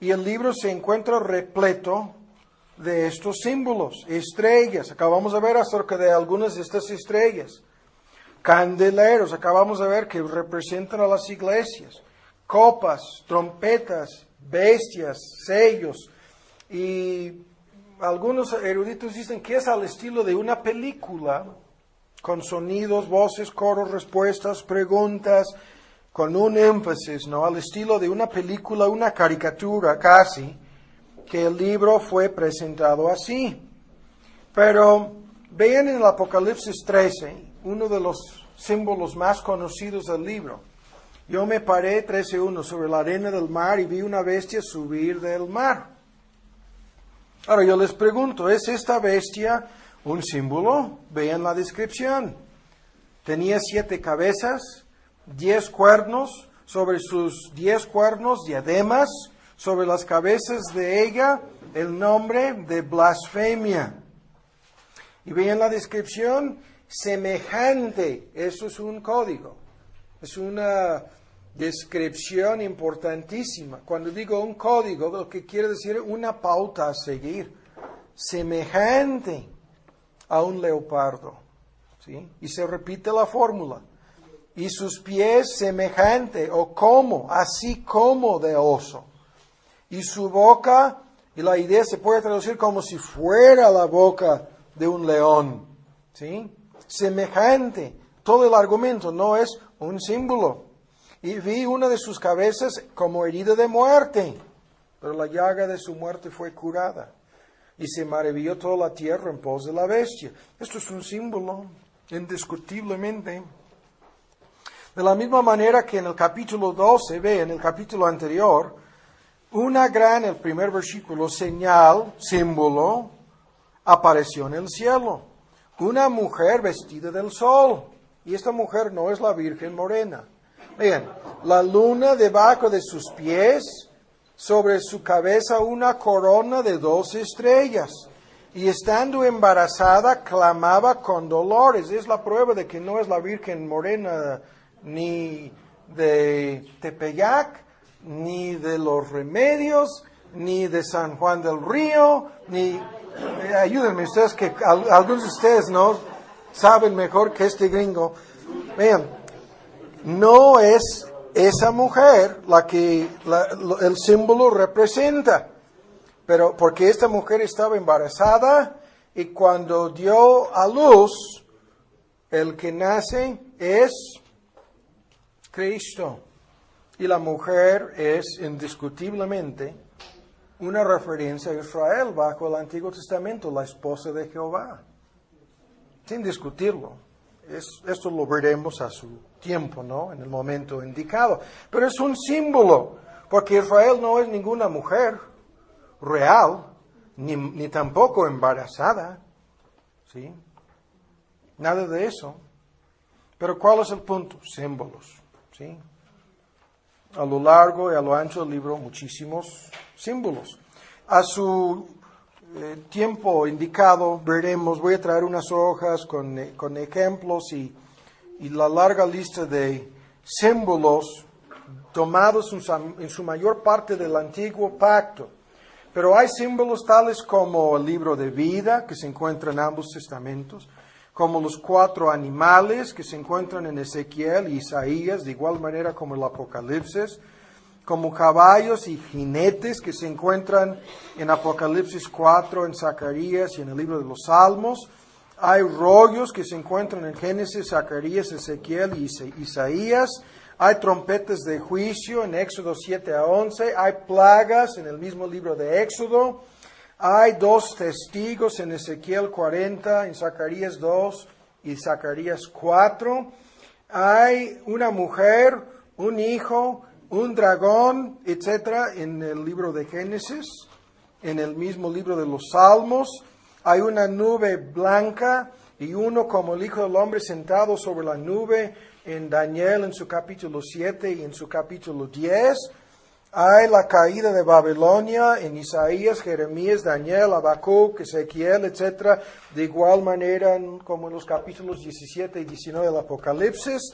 Y el libro se encuentra repleto de estos símbolos, estrellas, acabamos de ver acerca de algunas de estas estrellas, candeleros, acabamos de ver que representan a las iglesias, copas, trompetas, bestias, sellos, y algunos eruditos dicen que es al estilo de una película, con sonidos, voces, coros, respuestas, preguntas, con un énfasis, ¿no? Al estilo de una película, una caricatura casi, que el libro fue presentado así. Pero vean en el Apocalipsis 13, uno de los símbolos más conocidos del libro. Yo me paré, 13:1, sobre la arena del mar y vi una bestia subir del mar. Ahora yo les pregunto, ¿es esta bestia un símbolo? Vean la descripción. Tenía 7 cabezas, 10 cuernos, sobre sus 10 cuernos diademas, sobre las cabezas de ella el nombre de blasfemia. Y vean la descripción, semejante, eso es un código, es una descripción importantísima. Cuando digo un código, lo que quiere decir es una pauta a seguir. Semejante a un leopardo, ¿sí? Y se repite la fórmula. Y sus pies semejante o como, así como de oso. Y su boca, y la idea se puede traducir como si fuera la boca de un león, ¿sí? Semejante. Todo el argumento no es un símbolo. Y vi una de sus cabezas como herida de muerte, pero la llaga de su muerte fue curada. Y se maravilló toda la tierra en pos de la bestia. Esto es un símbolo, indiscutiblemente. De la misma manera que en el capítulo 12, ve, en el capítulo anterior, una gran, el primer versículo, señal, símbolo, apareció en el cielo. Una mujer vestida del sol. Y esta mujer no es la Virgen Morena. Vean, la luna debajo de sus pies, sobre su cabeza una corona de 2 estrellas. Y estando embarazada, clamaba con dolores. Es la prueba de que no es la Virgen Morena ni de Tepeyac, ni de los Remedios, ni de San Juan del Río, ni... ayúdenme ustedes, que algunos de ustedes no saben mejor que este gringo. Vean, no es esa mujer la que el símbolo representa, pero porque esta mujer estaba embarazada y cuando dio a luz, el que nace es Cristo. Y la mujer es indiscutiblemente una referencia a Israel bajo el Antiguo Testamento, la esposa de Jehová. Sin discutirlo. Esto lo veremos a su tiempo, ¿no? En el momento indicado. Pero es un símbolo, porque Israel no es ninguna mujer real, ni tampoco embarazada. ¿Sí? Nada de eso. Pero ¿cuál es el punto? Símbolos. ¿Sí? A lo largo y a lo ancho del libro, muchísimos símbolos. A su tiempo indicado, veremos, voy a traer unas hojas con ejemplos y la larga lista de símbolos tomados en su mayor parte del antiguo pacto. Pero hay símbolos tales como el libro de vida, que se encuentra en ambos testamentos, como los 4 animales que se encuentran en Ezequiel y Isaías, de igual manera como el Apocalipsis, como caballos y jinetes que se encuentran en Apocalipsis 4, en Zacarías y en el libro de los Salmos. Hay rollos que se encuentran en Génesis, Zacarías, Ezequiel y Isaías. Hay trompetas de juicio en Éxodo 7 a 11. Hay plagas en el mismo libro de Éxodo. Hay 2 testigos en Ezequiel 40, en Zacarías 2 y Zacarías 4. Hay una mujer, un hijo, un dragón, etcétera, en el libro de Génesis, en el mismo libro de los Salmos. Hay una nube blanca y uno como el Hijo del Hombre sentado sobre la nube en Daniel en su capítulo 7 y en su capítulo 10. Hay la caída de Babilonia en Isaías, Jeremías, Daniel, Habacuc, Ezequiel, etc. De igual manera como en los capítulos 17 y 19 del Apocalipsis.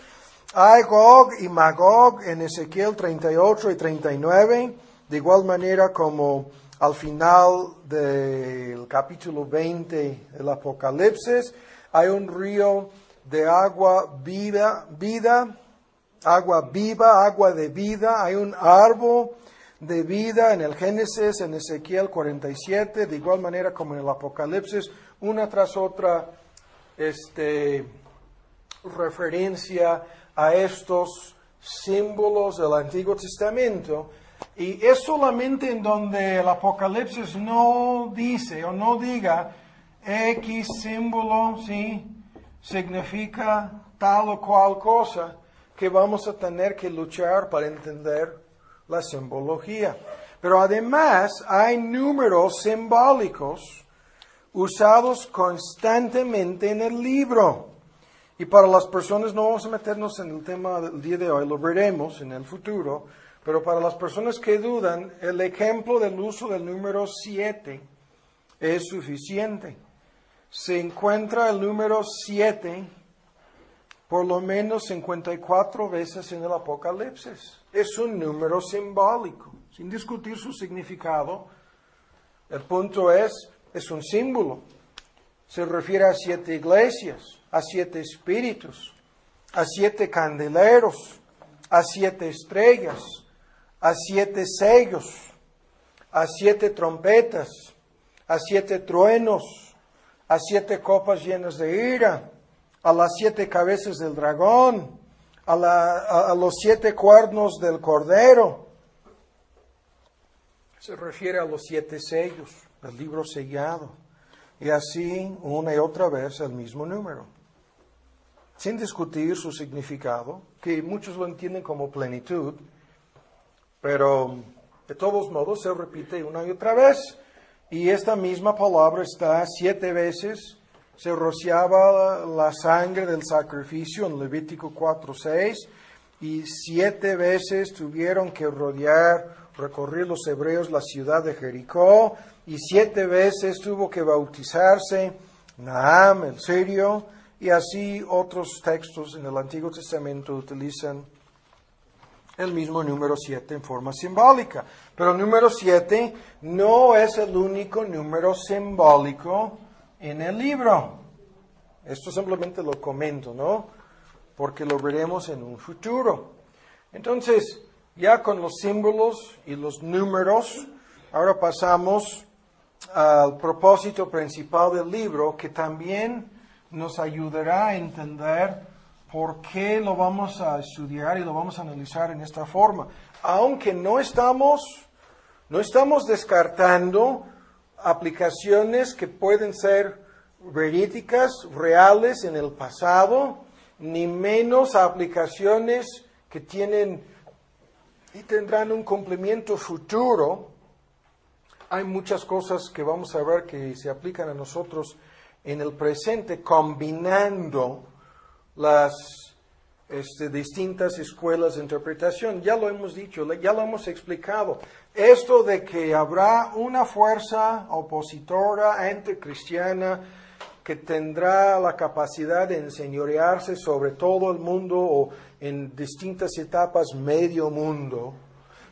Hay Gog y Magog en Ezequiel 38 y 39. De igual manera como al final del capítulo 20 del Apocalipsis. Hay un río de agua viva, agua viva, agua de vida. Hay un árbol de vida en el Génesis, en Ezequiel 47, de igual manera como en el Apocalipsis, una tras otra referencia a estos símbolos del Antiguo Testamento. Y es solamente en donde el Apocalipsis no dice o no diga X símbolo, ¿sí?, significa tal o cual cosa, que vamos a tener que luchar para entender la simbología. Pero además hay números simbólicos usados constantemente en el libro. Y para las personas, no vamos a meternos en el tema del día de hoy, lo veremos en el futuro, pero para las personas que dudan, el ejemplo del uso del número 7 es suficiente. Se encuentra el número 7 por lo menos 54 veces en el Apocalipsis. Es un número simbólico, sin discutir su significado. El punto es un símbolo. Se refiere a 7 iglesias, a 7 espíritus, a 7 candeleros, a 7 estrellas, a 7 sellos, a 7 trompetas, a 7 truenos, a 7 copas llenas de ira, a las 7 cabezas del dragón, a los 7 cuernos del cordero. Se refiere a los 7 sellos del libro sellado. Y así, una y otra vez, el mismo número. Sin discutir su significado, que muchos lo entienden como plenitud, pero de todos modos se repite una y otra vez. Y esta misma palabra está 7 veces. Se rociaba la sangre del sacrificio en Levítico 4:6, y 7 veces tuvieron que recorrer los hebreos la ciudad de Jericó, y 7 veces tuvo que bautizarse Naam, el sirio, y así otros textos en el Antiguo Testamento utilizan el mismo número 7 en forma simbólica. Pero el número 7 no es el único número simbólico en el libro. Esto simplemente lo comento, ¿no? Porque lo veremos en un futuro. Entonces, ya con los símbolos y los números, ahora pasamos al propósito principal del libro, que también nos ayudará a entender por qué lo vamos a estudiar y lo vamos a analizar en esta forma. Aunque no estamos descartando aplicaciones que pueden ser verídicas, reales en el pasado, ni menos aplicaciones que tienen y tendrán un cumplimiento futuro. Hay muchas cosas que vamos a ver que se aplican a nosotros en el presente, combinando las distintas escuelas de interpretación. Ya lo hemos dicho, ya lo hemos explicado. Esto de que habrá una fuerza opositora anticristiana que tendrá la capacidad de enseñorearse sobre todo el mundo o en distintas etapas medio mundo,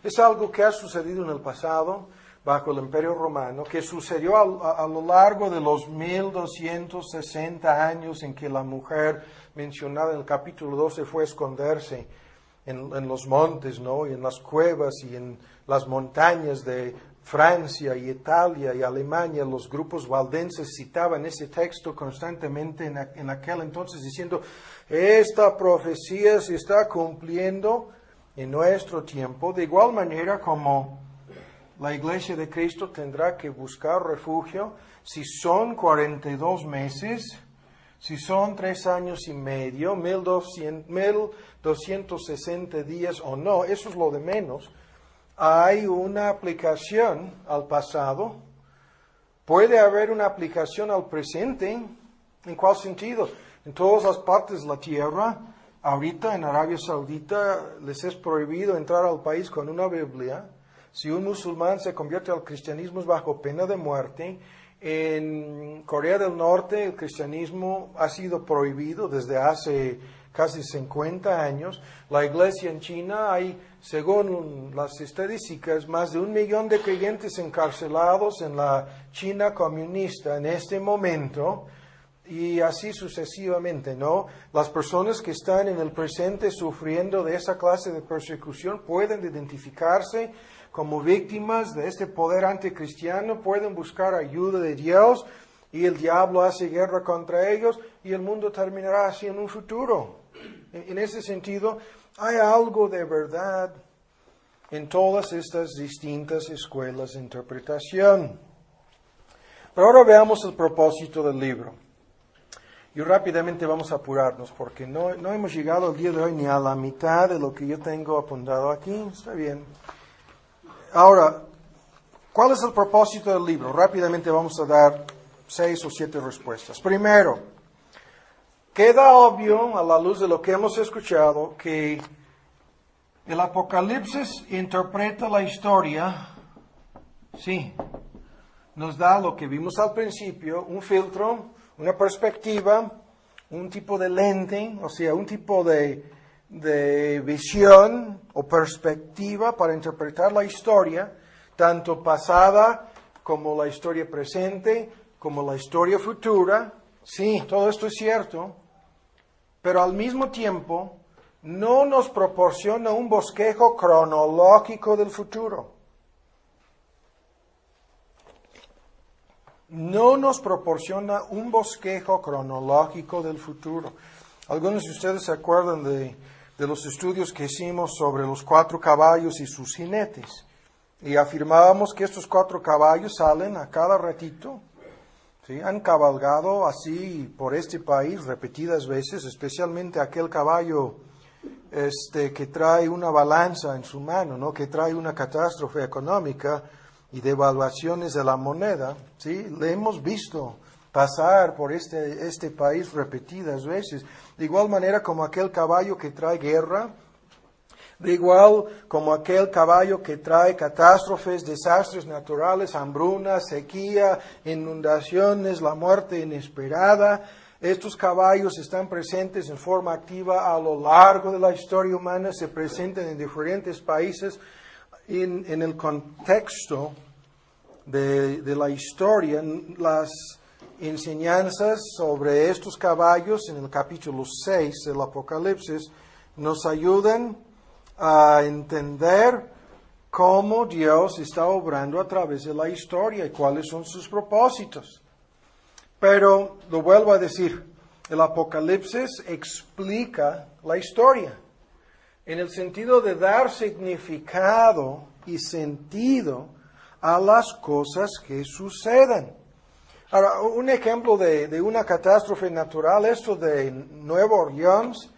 es algo que ha sucedido en el pasado bajo el Imperio Romano, que sucedió a lo largo de los 1260 años en que la mujer mencionada en el capítulo 12 fue a esconderse en los montes, ¿no? Y en las cuevas y en las montañas de Francia y Italia y Alemania. Los grupos valdenses citaban ese texto constantemente en aquel entonces, diciendo, esta profecía se está cumpliendo en nuestro tiempo, de igual manera como la Iglesia de Cristo tendrá que buscar refugio si son 42 meses, si son 3 años y medio, 1260 días o no, eso es lo de menos. Hay una aplicación al pasado, puede haber una aplicación al presente. ¿En cuál sentido? En todas las partes de la tierra, ahorita en Arabia Saudita les es prohibido entrar al país con una Biblia. Si un musulmán se convierte al cristianismo es bajo pena de muerte. En Corea del Norte el cristianismo ha sido prohibido desde hace casi 50 años. La iglesia en China hay, según las estadísticas, más de 1 millón de creyentes encarcelados en la China comunista en este momento. Y así sucesivamente, ¿no? Las personas que están en el presente sufriendo de esa clase de persecución pueden identificarse como víctimas de este poder anticristiano, pueden buscar ayuda de Dios y el diablo hace guerra contra ellos y el mundo terminará así en un futuro. En ese sentido, hay algo de verdad en todas estas distintas escuelas de interpretación. Pero ahora veamos el propósito del libro. Y rápidamente vamos a apurarnos porque no hemos llegado el día de hoy ni a la mitad de lo que yo tengo apuntado aquí. Está bien. Ahora, ¿cuál es el propósito del libro? Rápidamente vamos a dar 6 o 7 respuestas. Primero, queda obvio a la luz de lo que hemos escuchado que el Apocalipsis interpreta la historia, sí, nos da lo que vimos al principio, un filtro, una perspectiva, un tipo de lente, o sea, un tipo de visión o perspectiva para interpretar la historia, tanto pasada como la historia presente, como la historia futura. Sí, todo esto es cierto, pero al mismo tiempo no nos proporciona un bosquejo cronológico del futuro. No nos proporciona un bosquejo cronológico del futuro. Algunos de ustedes se acuerdan de los estudios que hicimos sobre los 4 caballos y sus jinetes. Y afirmábamos que estos 4 caballos salen a cada ratito. ¿Sí? Han cabalgado así por este país repetidas veces, especialmente aquel caballo que trae una balanza en su mano, ¿no? Que trae una catástrofe económica y devaluaciones de la moneda. ¿Sí? Le hemos visto pasar por este país repetidas veces. De igual manera como aquel caballo que trae guerra, de igual como aquel caballo que trae catástrofes, desastres naturales, hambruna, sequía, inundaciones, la muerte inesperada. Estos caballos están presentes en forma activa a lo largo de la historia humana, se presentan en diferentes países. En el contexto de la historia, las enseñanzas sobre estos caballos en el capítulo 6 del Apocalipsis nos ayudan a entender cómo Dios está obrando a través de la historia y cuáles son sus propósitos. Pero, lo vuelvo a decir, el Apocalipsis explica la historia en el sentido de dar significado y sentido a las cosas que suceden. Ahora, un ejemplo de una catástrofe natural, esto de Nueva Orleans,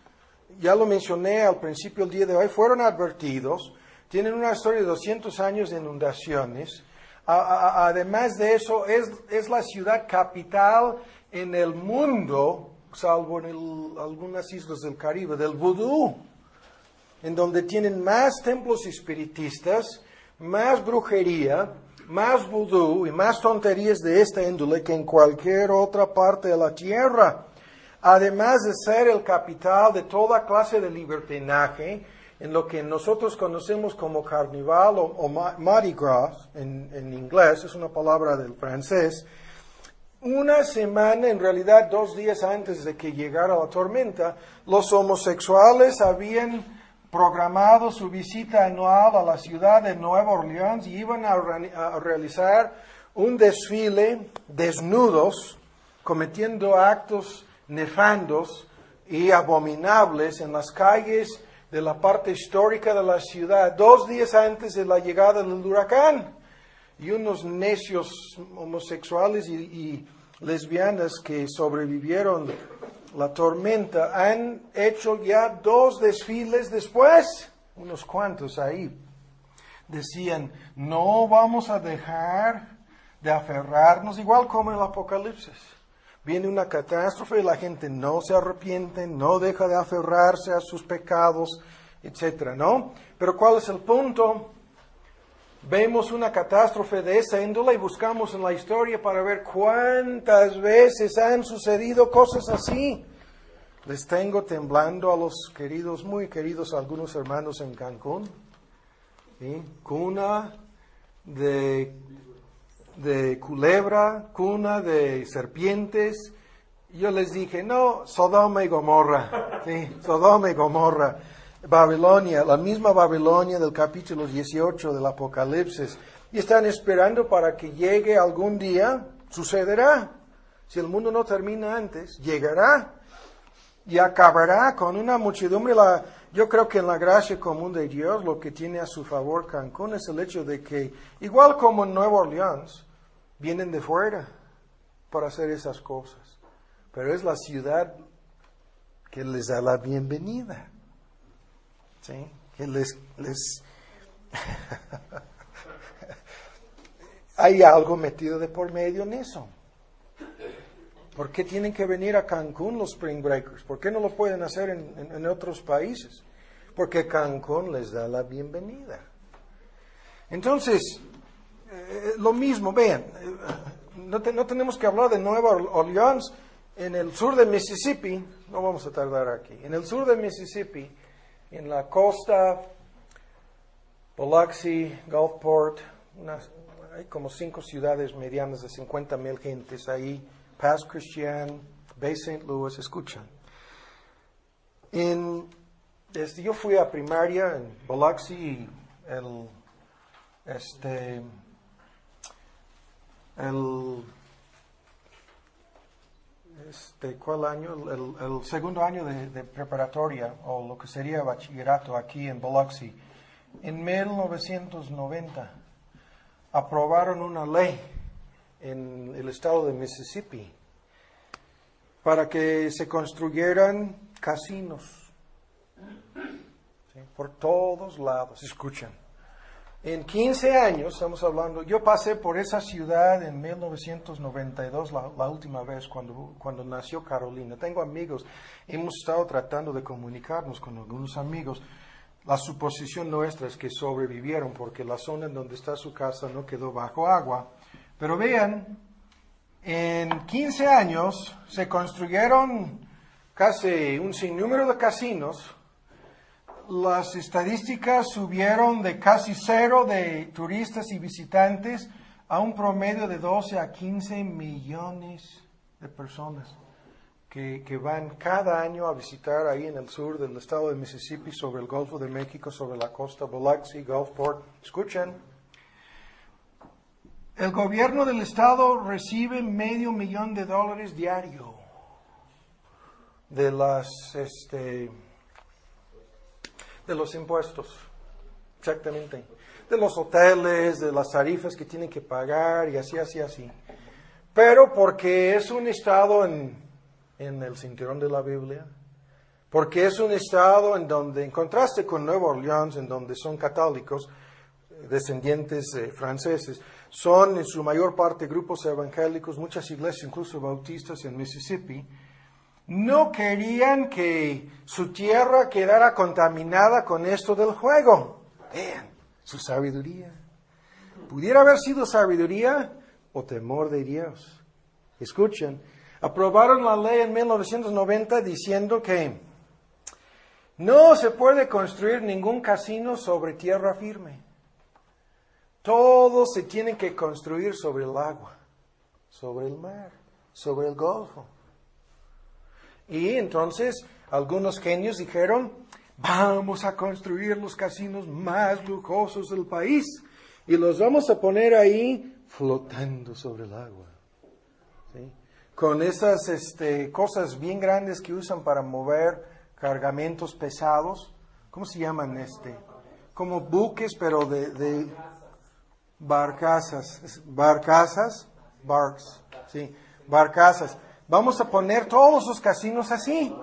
ya lo mencioné al principio del día de hoy, fueron advertidos, tienen una historia de 200 años de inundaciones. Además de eso, es la ciudad capital en el mundo, salvo en algunas islas del Caribe, del vudú, en donde tienen más templos espiritistas, más brujería, más vudú y más tonterías de esta índole que en cualquier otra parte de la tierra. Además de ser el capital de toda clase de libertinaje, en lo que nosotros conocemos como carnaval o Mardi Gras, en inglés, es una palabra del francés. Una semana, en realidad 2 días antes de que llegara la tormenta, los homosexuales habían programado su visita anual a la ciudad de Nueva Orleans y iban a realizar un desfile desnudos, cometiendo actos nefandos y abominables en las calles de la parte histórica de la ciudad, 2 días antes de la llegada del huracán. Y unos necios homosexuales y lesbianas que sobrevivieron la tormenta han hecho ya 2 desfiles después, unos cuantos ahí. Decían, no vamos a dejar de aferrarnos, igual como en el Apocalipsis. Viene una catástrofe y la gente no se arrepiente, no deja de aferrarse a sus pecados, etcétera, ¿no? Pero ¿cuál es el punto? Vemos una catástrofe de esa índole y buscamos en la historia para ver cuántas veces han sucedido cosas así. Les tengo temblando a los queridos, muy queridos, algunos hermanos en Cancún, ¿sí? Cuna de culebra, cuna de serpientes. Yo les dije, no, Sodoma y Gomorra, ¿sí? Sodoma y Gomorra. Babilonia, la misma Babilonia del capítulo 18 del Apocalipsis. Y están esperando para que llegue algún día, sucederá. Si el mundo no termina antes, llegará y acabará con una muchedumbre. Yo creo que en la gracia común de Dios lo que tiene a su favor Cancún es el hecho de que, igual como en Nueva Orleans, vienen de fuera para hacer esas cosas. Pero es la ciudad que les da la bienvenida. ¿Sí? Que les hay algo metido de por medio en eso. ¿Por qué tienen que venir a Cancún los Spring Breakers? ¿Por qué no lo pueden hacer en otros países? Porque Cancún les da la bienvenida. Entonces, lo mismo, vean, no tenemos que hablar de Nueva Orleans. En el sur de Mississippi, no vamos a tardar aquí, en el sur de Mississippi, en la costa, Biloxi, Gulfport, hay como 5 ciudades medianas de 50,000 gentes ahí, Pass Christian, Bay St. Louis, escuchan. Yo fui a primaria en Biloxi ¿cuál año? El segundo año de preparatoria, o lo que sería bachillerato aquí en Biloxi. En 1990 aprobaron una ley en el estado de Mississippi para que se construyeran casinos, ¿sí? Por todos lados, escuchan. En 15 años, estamos hablando, yo pasé por esa ciudad en 1992, la última vez cuando nació Carolina. Tengo amigos, hemos estado tratando de comunicarnos con algunos amigos. La suposición nuestra es que sobrevivieron porque la zona en donde está su casa no quedó bajo agua. Pero vean, En 15 años se construyeron casi un sinnúmero de casinos. Las estadísticas subieron de casi 0 de turistas y visitantes a un promedio de 12 a 15 millones de personas que van cada año a visitar ahí en el sur del estado de Mississippi, sobre el Golfo de México, sobre la costa Biloxi, Gulfport. Escuchen, el gobierno del estado recibe $500,000 diario de los impuestos, exactamente, de los hoteles, de las tarifas que tienen que pagar y así. Pero porque es un estado en el cinturón de la Biblia, porque es un estado en donde, en contraste con Nueva Orleans, en donde son católicos, descendientes franceses, son en su mayor parte grupos evangélicos, muchas iglesias, incluso bautistas en Mississippi, no querían que su tierra quedara contaminada con esto del juego. Vean, su sabiduría. Pudiera haber sido sabiduría o temor de Dios. Escuchen, aprobaron la ley en 1990 diciendo que no se puede construir ningún casino sobre tierra firme. Todos se tienen que construir sobre el agua, sobre el mar, sobre el golfo. Y entonces algunos genios dijeron, vamos a construir los casinos más lujosos del país y los vamos a poner ahí flotando sobre el agua. ¿Sí? Con esas cosas bien grandes que usan para mover cargamentos pesados. ¿Cómo se llaman? Como buques, pero de barcazas. Sí, barcazas. Vamos a poner todos los casinos así.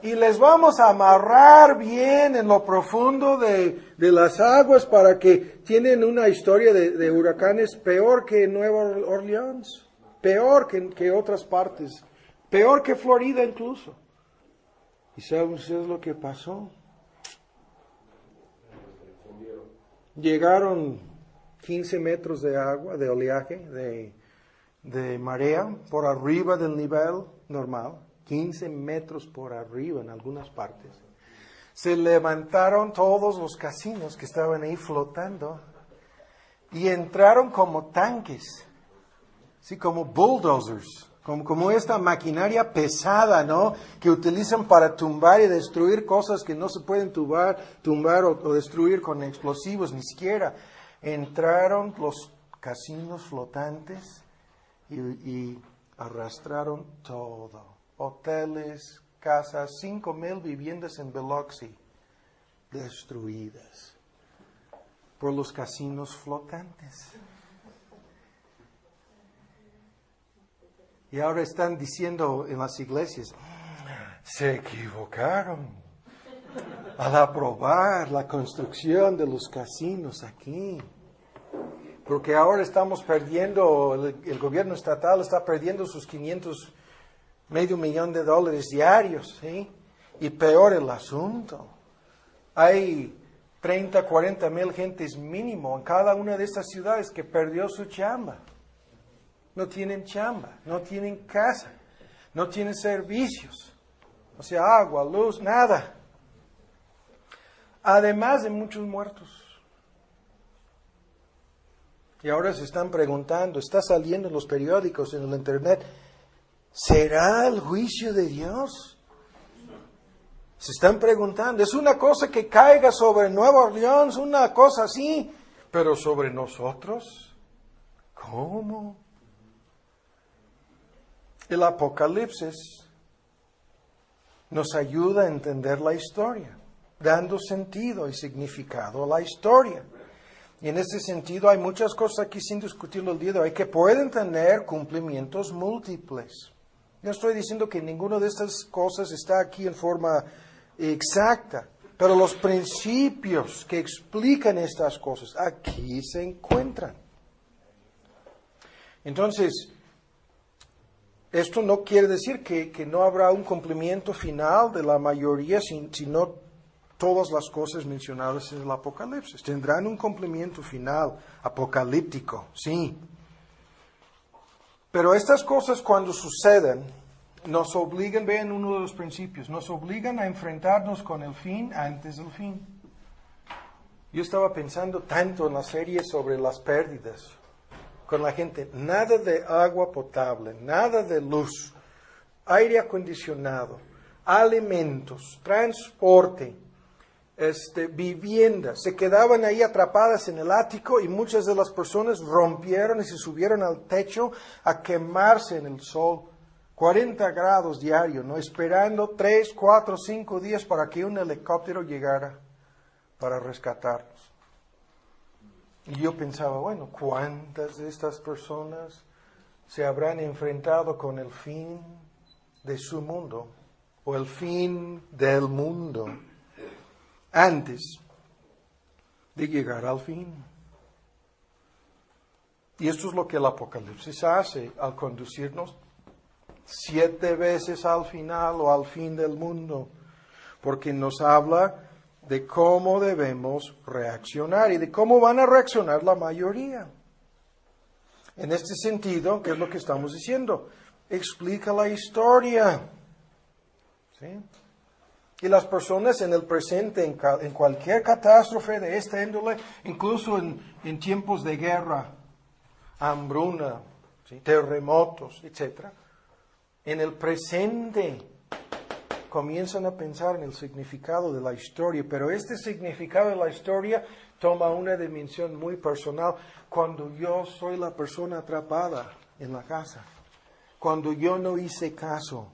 Y les vamos a amarrar bien en lo profundo de las aguas para que tienen una historia de huracanes peor que Nueva Orleans, peor que otras partes, peor que Florida incluso. ¿Y saben ustedes lo que pasó? Llegaron 15 metros de agua, de oleaje, de marea por arriba del nivel normal, 15 metros por arriba en algunas partes. Se levantaron todos los casinos que estaban ahí flotando y entraron como tanques, ¿sí? Como bulldozers, como esta maquinaria pesada, ¿no? Que utilizan para tumbar y destruir cosas que no se pueden tumbar o destruir con explosivos ni siquiera. Entraron los casinos flotantes y arrastraron todo. Hoteles, casas, 5,000 viviendas en Biloxi destruidas por los casinos flotantes. Y ahora están diciendo en las iglesias, se equivocaron al aprobar la construcción de los casinos aquí. Porque ahora estamos perdiendo, el gobierno estatal está perdiendo sus $500,000 diarios, ¿sí? Y peor el asunto. Hay 30, 40 mil gentes mínimo en cada una de estas ciudades que perdió su chamba. No tienen chamba, no tienen casa, no tienen servicios. O sea, agua, luz, nada. Además de muchos muertos. Y ahora se están preguntando, está saliendo en los periódicos, en el internet, ¿será el juicio de Dios? Se están preguntando, es una cosa que caiga sobre Nueva Orleans, una cosa así, pero sobre nosotros, ¿cómo? El Apocalipsis nos ayuda a entender la historia, dando sentido y significado a la historia. Y en ese sentido hay muchas cosas aquí sin discutirlo el día de hoy que pueden tener cumplimientos múltiples. No estoy diciendo que ninguna de estas cosas está aquí en forma exacta, pero los principios que explican estas cosas aquí se encuentran. Entonces, esto no quiere decir que no habrá un cumplimiento final de la mayoría, sino todas las cosas mencionadas en el Apocalipsis. Tendrán un cumplimiento final apocalíptico, sí. Pero estas cosas cuando suceden, nos obligan, vean uno de los principios, nos obligan a enfrentarnos con el fin antes del fin. Yo estaba pensando tanto en la serie sobre las pérdidas con la gente. Nada de agua potable, nada de luz, aire acondicionado, alimentos, transporte, viviendas. Se quedaban ahí atrapadas en el ático y muchas de las personas rompieron y se subieron al techo a quemarse en el sol. 40 grados diarios, ¿no? Esperando 3, 4, 5 días para que un helicóptero llegara para rescatarnos. Y yo pensaba, bueno, ¿cuántas de estas personas se habrán enfrentado con el fin de su mundo o el fin del mundo antes de llegar al fin? Y esto es lo que el Apocalipsis hace al conducirnos 7 veces al final o al fin del mundo, porque nos habla de cómo debemos reaccionar y de cómo van a reaccionar la mayoría. En este sentido, ¿qué es lo que estamos diciendo? Explica la historia. ¿Sí? Y las personas en el presente, en cualquier catástrofe de esta índole, incluso en tiempos de guerra, hambruna, ¿sí? Terremotos, etc., en el presente comienzan a pensar en el significado de la historia, pero este significado de la historia toma una dimensión muy personal cuando yo soy la persona atrapada en la casa, cuando yo no hice caso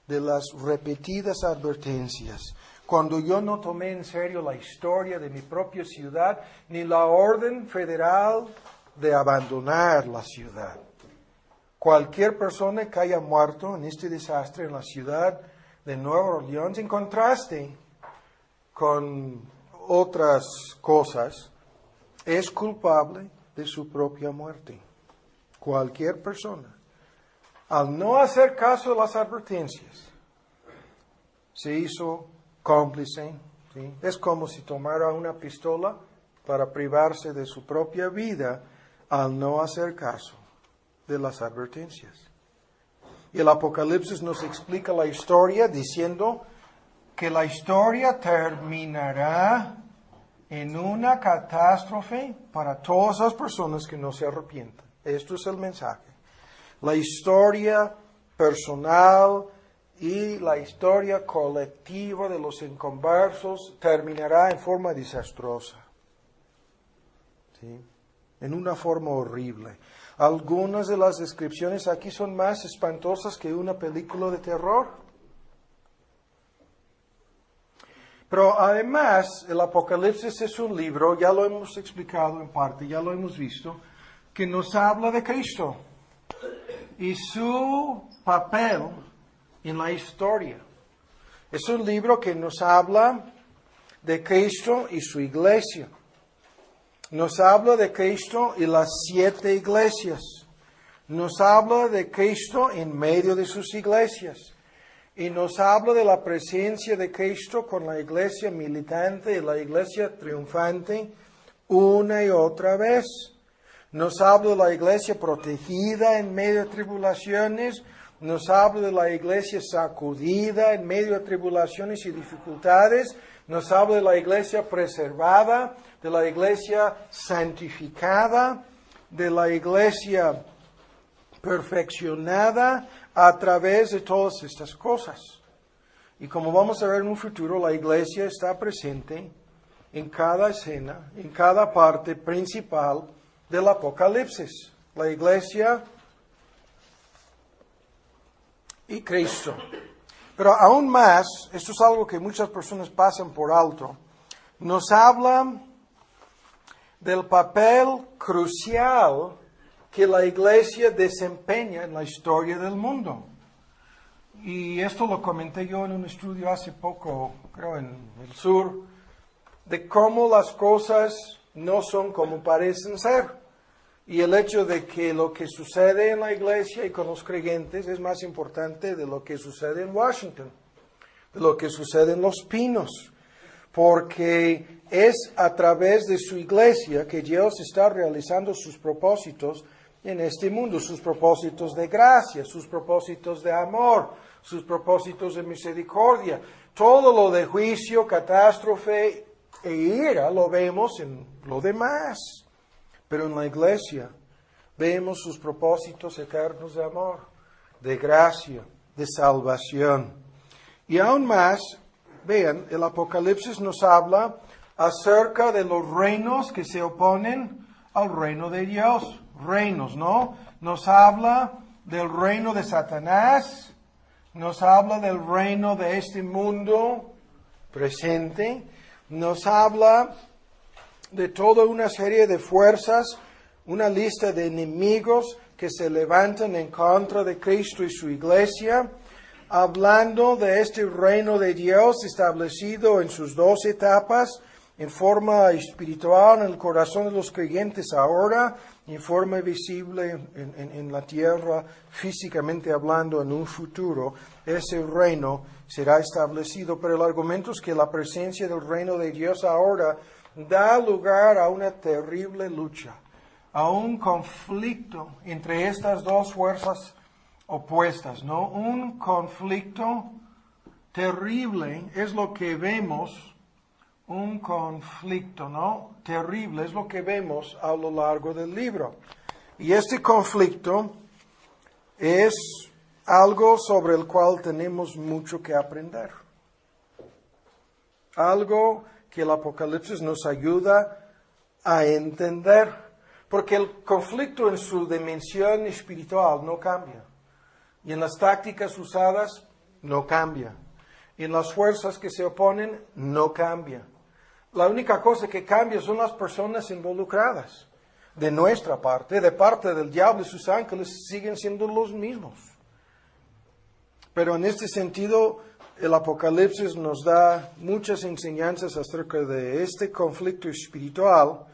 de las repetidas advertencias, cuando yo no tomé en serio la historia de mi propia ciudad, ni la orden federal de abandonar la ciudad. Cualquier persona que haya muerto en este desastre en la ciudad de Nueva Orleans, en contraste con otras cosas, es culpable de su propia muerte. Cualquier persona. Al no hacer caso de las advertencias, se hizo cómplice. ¿Sí? Es como si tomara una pistola para privarse de su propia vida al no hacer caso de las advertencias. Y el Apocalipsis nos explica la historia diciendo que la historia terminará en una catástrofe para todas las personas que no se arrepientan. Esto es el mensaje. La historia personal y la historia colectiva de los inconversos terminará en forma desastrosa. ¿Sí? En una forma horrible. Algunas de las descripciones aquí son más espantosas que una película de terror. Pero además, el Apocalipsis es un libro, ya lo hemos explicado en parte, ya lo hemos visto, que nos habla de Cristo y su papel en la historia. Es un libro que nos habla de Cristo y su iglesia. Nos habla de Cristo y las 7 iglesias. Nos habla de Cristo en medio de sus iglesias. Y nos habla de la presencia de Cristo con la iglesia militante y la iglesia triunfante una y otra vez. Nos habla de la iglesia protegida en medio de tribulaciones. Nos habla de la iglesia sacudida en medio de tribulaciones y dificultades. Nos habla de la iglesia preservada, de la iglesia santificada, de la iglesia perfeccionada a través de todas estas cosas. Y como vamos a ver en un futuro, la iglesia está presente en cada escena, en cada parte principal del Apocalipsis. La iglesia y Cristo. Pero aún más, esto es algo que muchas personas pasan por alto, nos habla del papel crucial que la iglesia desempeña en la historia del mundo. Y esto lo comenté yo en un estudio hace poco, creo en el sur, de cómo las cosas no son como parecen ser. Y el hecho de que lo que sucede en la iglesia y con los creyentes es más importante de lo que sucede en Washington, de lo que sucede en Los Pinos. Porque es a través de su iglesia que Dios está realizando sus propósitos en este mundo, sus propósitos de gracia, sus propósitos de amor, sus propósitos de misericordia. Todo lo de juicio, catástrofe e ira lo vemos en lo demás. Pero en la iglesia vemos sus propósitos eternos de amor, de gracia, de salvación. Y aún más, vean, el Apocalipsis nos habla acerca de los reinos que se oponen al reino de Dios. Reinos, ¿no? Nos habla del reino de Satanás, nos habla del reino de este mundo presente, nos habla de toda una serie de fuerzas, una lista de enemigos que se levantan en contra de Cristo y su iglesia, hablando de este reino de Dios establecido en sus 2 etapas, en forma espiritual en el corazón de los creyentes ahora, en forma visible en la tierra, físicamente hablando en un futuro. Ese reino será establecido, pero el argumento es que la presencia del reino de Dios ahora da lugar a una terrible lucha, a un conflicto entre estas 2 fuerzas opuestas, ¿no? Un conflicto terrible es lo que vemos. Un conflicto, ¿no? Terrible es lo que vemos a lo largo del libro. Y este conflicto es algo sobre el cual tenemos mucho que aprender. Algo que el Apocalipsis nos ayuda a entender. Porque el conflicto en su dimensión espiritual no cambia. Y en las tácticas usadas no cambia. Y en las fuerzas que se oponen no cambia. La única cosa que cambia son las personas involucradas. De nuestra parte, de parte del diablo y sus ángeles, siguen siendo los mismos. Pero en este sentido, el Apocalipsis nos da muchas enseñanzas acerca de este conflicto espiritual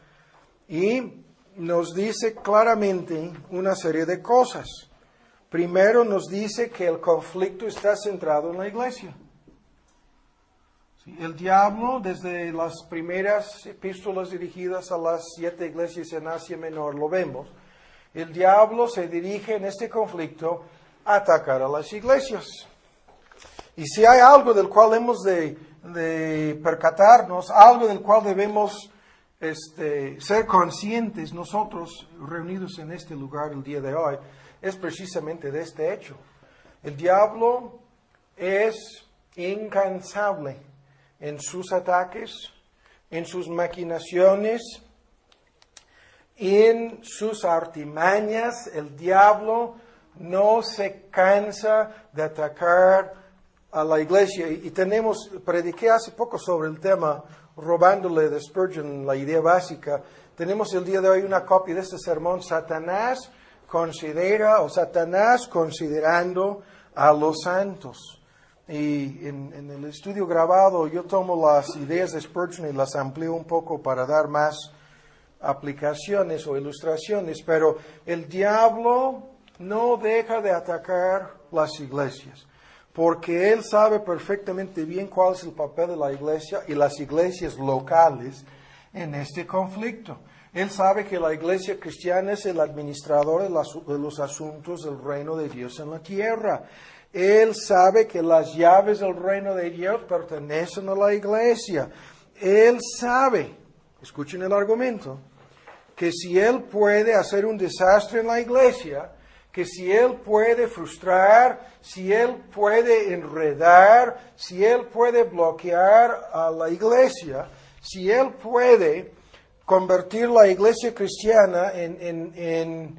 y nos dice claramente una serie de cosas. Primero nos dice que el conflicto está centrado en la iglesia. El diablo, desde las primeras epístolas dirigidas a las 7 iglesias en Asia Menor, lo vemos. El diablo se dirige en este conflicto a atacar a las iglesias. Y si hay algo del cual hemos de percatarnos, algo del cual debemos ser conscientes nosotros reunidos en este lugar el día de hoy, es precisamente de este hecho. El diablo es incansable en sus ataques, en sus maquinaciones, en sus artimañas. El diablo no se cansa de atacar a la iglesia. Y prediqué hace poco sobre el tema, robándole de Spurgeon la idea básica. Tenemos el día de hoy una copia de este sermón, Satanás considerando a los santos. Y en el estudio grabado yo tomo las ideas de Spurgeon y las amplío un poco para dar más aplicaciones o ilustraciones, pero el diablo no deja de atacar las iglesias, porque él sabe perfectamente bien cuál es el papel de la iglesia y las iglesias locales en este conflicto. Él sabe que la iglesia cristiana es el administrador de los asuntos del reino de Dios en la tierra. Él sabe que las llaves del reino de Dios pertenecen a la iglesia. Él sabe, escuchen el argumento, que si él puede hacer un desastre en la iglesia, que si él puede frustrar, si él puede enredar, si él puede bloquear a la iglesia, si él puede convertir la iglesia cristiana en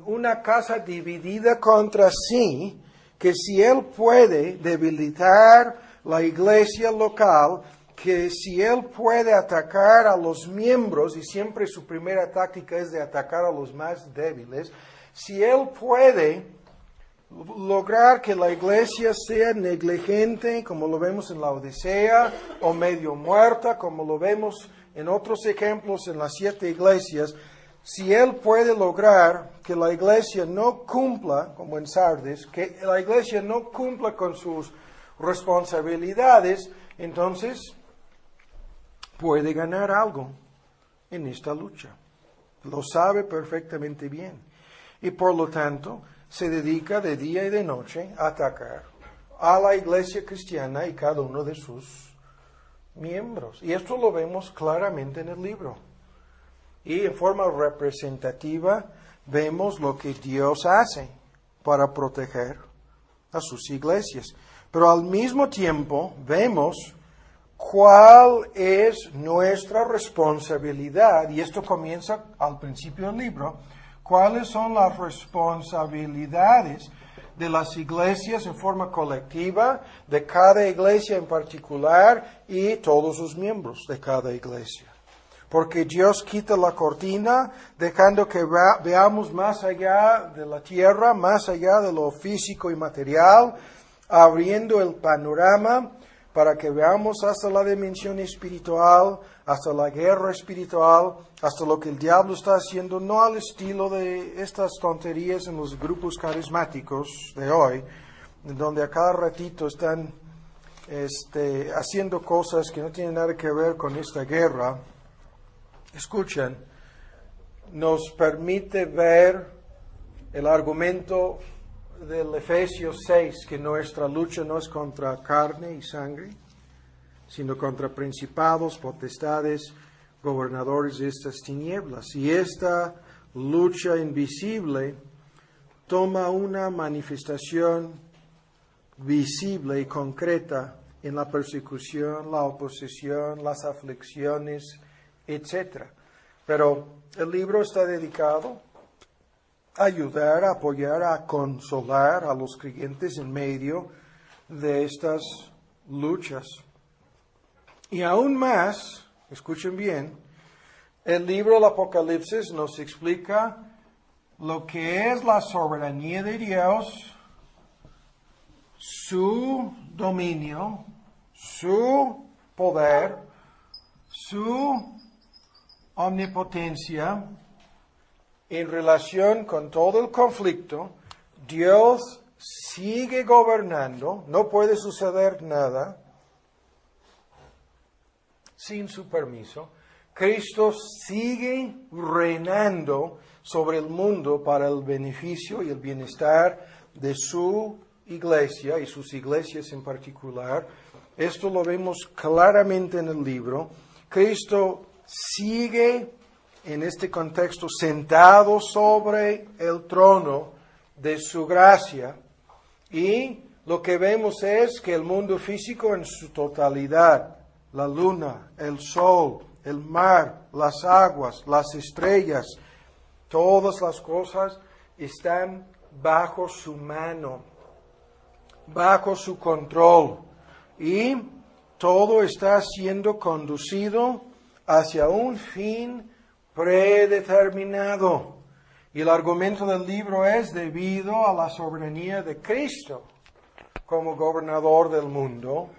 una casa dividida contra sí, que si él puede debilitar la iglesia local, que si él puede atacar a los miembros, y siempre su primera táctica es de atacar a los más débiles, si él puede lograr que la iglesia sea negligente, como lo vemos en la Odisea, o medio muerta, como lo vemos en otros ejemplos en las 7 iglesias, si él puede lograr que la iglesia no cumpla, como en Sardis, que la iglesia no cumpla con sus responsabilidades, entonces puede ganar algo en esta lucha. lo sabe perfectamente bien. Y por lo tanto, se dedica de día y de noche a atacar a la iglesia cristiana y cada uno de sus miembros. Y esto lo vemos claramente en el libro. Y en forma representativa vemos lo que Dios hace para proteger a sus iglesias. Pero al mismo tiempo vemos cuál es nuestra responsabilidad, y esto comienza al principio del libro, cuáles son las responsabilidades de las iglesias en forma colectiva, de cada iglesia en particular y todos los miembros de cada iglesia. Porque Dios quita la cortina, dejando que veamos más allá de la tierra, más allá de lo físico y material, abriendo el panorama para que veamos hasta la dimensión espiritual, hasta la guerra espiritual, hasta lo que el diablo está haciendo, no al estilo de estas tonterías en los grupos carismáticos de hoy, donde a cada ratito están haciendo cosas que no tienen nada que ver con esta guerra. Escuchen, nos permite ver el argumento del Efesios 6, que nuestra lucha no es contra carne y sangre, sino contra principados, potestades, gobernadores de estas tinieblas. Y esta lucha invisible toma una manifestación visible y concreta en la persecución, la oposición, las aflicciones, etc. Pero el libro está dedicado a ayudar, a apoyar, a consolar a los creyentes en medio de estas luchas. Y aún más, escuchen bien, el libro del Apocalipsis nos explica lo que es la soberanía de Dios, su dominio, su poder, su omnipotencia en relación con todo el conflicto. Dios sigue gobernando, no puede suceder nada sin su permiso. Cristo sigue reinando sobre el mundo para el beneficio y el bienestar de su iglesia y sus iglesias en particular. Esto lo vemos claramente en el libro. Cristo sigue en este contexto sentado sobre el trono de su gracia, y lo que vemos es que el mundo físico en su totalidad, la luna, el sol, el mar, las aguas, las estrellas, todas las cosas están bajo su mano, bajo su control, y todo está siendo conducido hacia un fin predeterminado. Y el argumento del libro es debido a la soberanía de Cristo como gobernador del mundo,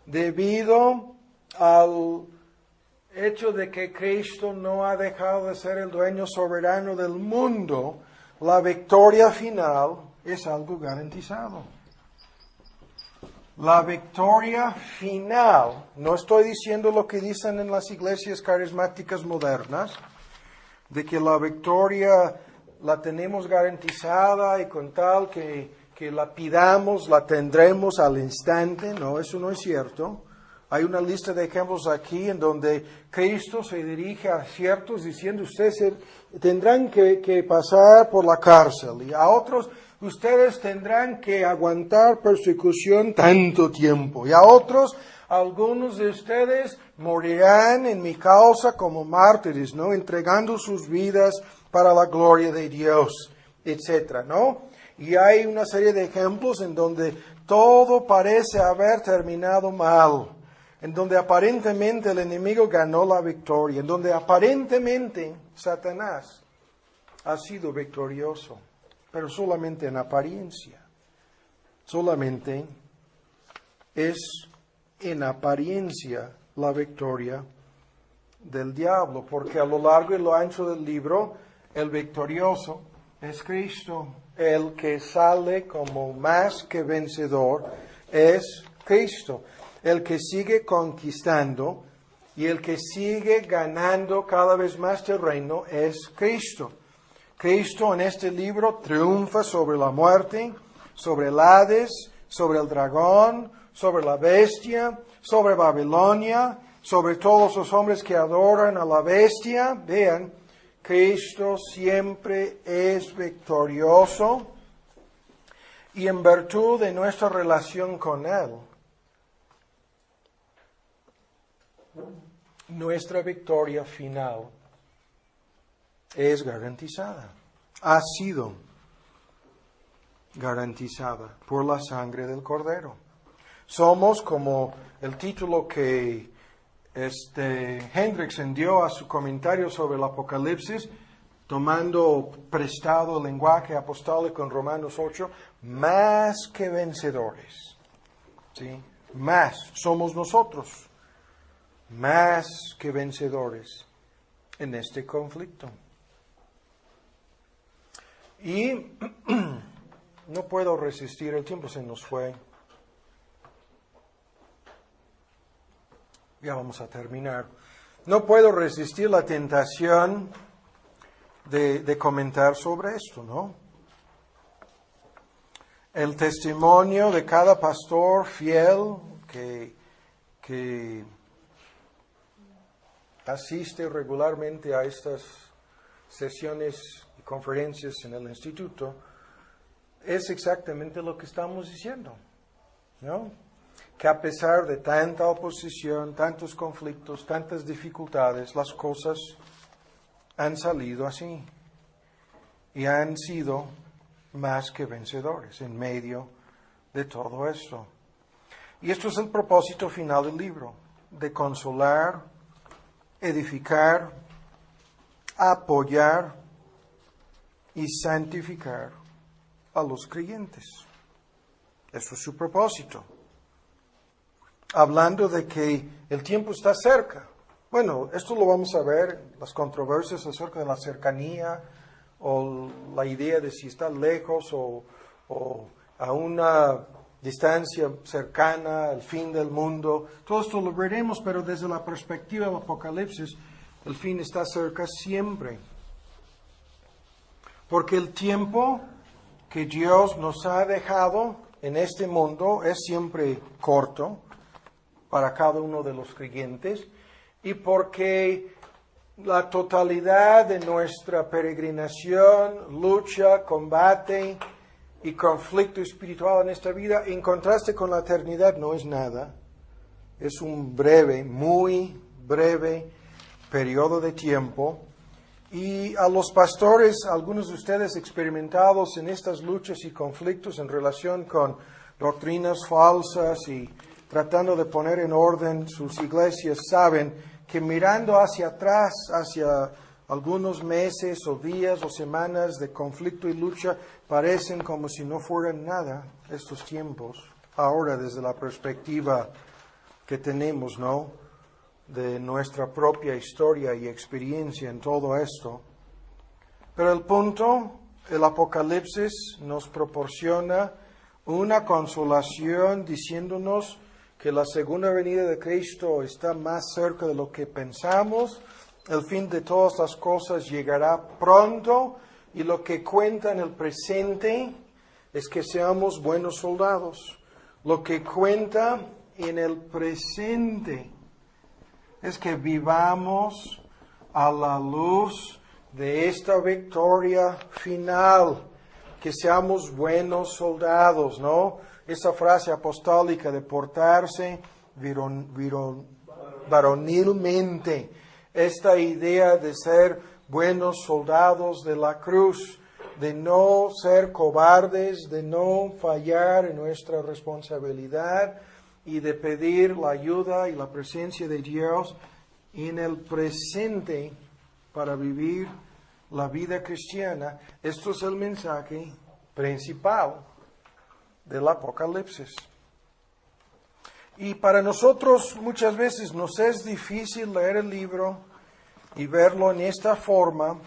debido al hecho de que Cristo no ha dejado de ser el dueño soberano del mundo. La victoria final es algo garantizado. La victoria final, no estoy diciendo lo que dicen en las iglesias carismáticas modernas, de que la victoria la tenemos garantizada y con tal que la pidamos, la tendremos al instante. No, eso no es cierto. Hay una lista de ejemplos aquí en donde Cristo se dirige a ciertos diciendo, ustedes tendrán que pasar por la cárcel, y a otros, ustedes tendrán que aguantar persecución tanto tiempo, y a otros, algunos de ustedes morirán en mi causa como mártires, ¿no? Entregando sus vidas para la gloria de Dios, etcétera, ¿no? Y hay una serie de ejemplos en donde todo parece haber terminado mal, en donde aparentemente el enemigo ganó la victoria, en donde aparentemente Satanás ha sido victorioso, pero solamente en apariencia. Solamente es en apariencia la victoria del diablo, porque a lo largo y lo ancho del libro, el victorioso es Cristo. El que sale como más que vencedor es Cristo. El que sigue conquistando y el que sigue ganando cada vez más terreno es Cristo. Cristo en este libro triunfa sobre la muerte, sobre el Hades, sobre el dragón, sobre la bestia, sobre Babilonia, sobre todos los hombres que adoran a la bestia. Vean, Cristo siempre es victorioso y en virtud de nuestra relación con Él, nuestra victoria final es garantizada, ha sido garantizada por la sangre del Cordero. Somos, como el título que Hendrickson dio a su comentario sobre el Apocalipsis, tomando prestado el lenguaje apostólico en Romanos 8, más que vencedores. ¿Sí? Más somos nosotros, más que vencedores en este conflicto. Y no puedo resistir, el tiempo se nos fue. Ya vamos a terminar. No puedo resistir la tentación de comentar sobre esto, ¿no? El testimonio de cada pastor fiel que asiste regularmente a estas sesiones y conferencias en el instituto es exactamente lo que estamos diciendo, ¿no? Que a pesar de tanta oposición, tantos conflictos, tantas dificultades, las cosas han salido así y han sido más que vencedores en medio de todo esto. Y esto es el propósito final del libro, de consolar, edificar, apoyar y santificar a los creyentes. Eso es su propósito. Hablando de que el tiempo está cerca. Bueno, esto lo vamos a ver, las controversias acerca de la cercanía o la idea de si está lejos o a una distancia cercana al fin del mundo. Todo esto lo veremos, pero desde la perspectiva del Apocalipsis, el fin está cerca siempre. Porque el tiempo que Dios nos ha dejado en este mundo es siempre corto para cada uno de los creyentes, y porque la totalidad de nuestra peregrinación, lucha, combate y conflicto espiritual en esta vida, en contraste con la eternidad, no es nada. Es un breve, muy breve periodo de tiempo. Y a los pastores, algunos de ustedes experimentados en estas luchas y conflictos en relación con doctrinas falsas y tratando de poner en orden sus iglesias, saben que mirando hacia atrás, hacia algunos meses o días o semanas de conflicto y lucha, parecen como si no fueran nada estos tiempos. Ahora, desde la perspectiva que tenemos, ¿no?, de nuestra propia historia y experiencia en todo esto. Pero el punto, el Apocalipsis nos proporciona una consolación diciéndonos que la segunda venida de Cristo está más cerca de lo que pensamos, el fin de todas las cosas llegará pronto, y lo que cuenta en el presente es que seamos buenos soldados. Lo que cuenta en el presente es que vivamos a la luz de esta victoria final, que seamos buenos soldados, ¿no? Esa frase apostólica de portarse varonilmente, esta idea de ser buenos soldados de la cruz, de no ser cobardes, de no fallar en nuestra responsabilidad y de pedir la ayuda y la presencia de Dios en el presente para vivir la vida cristiana. Esto es el mensaje principal del Apocalipsis. Y para nosotros muchas veces nos es difícil leer el libro y verlo en esta forma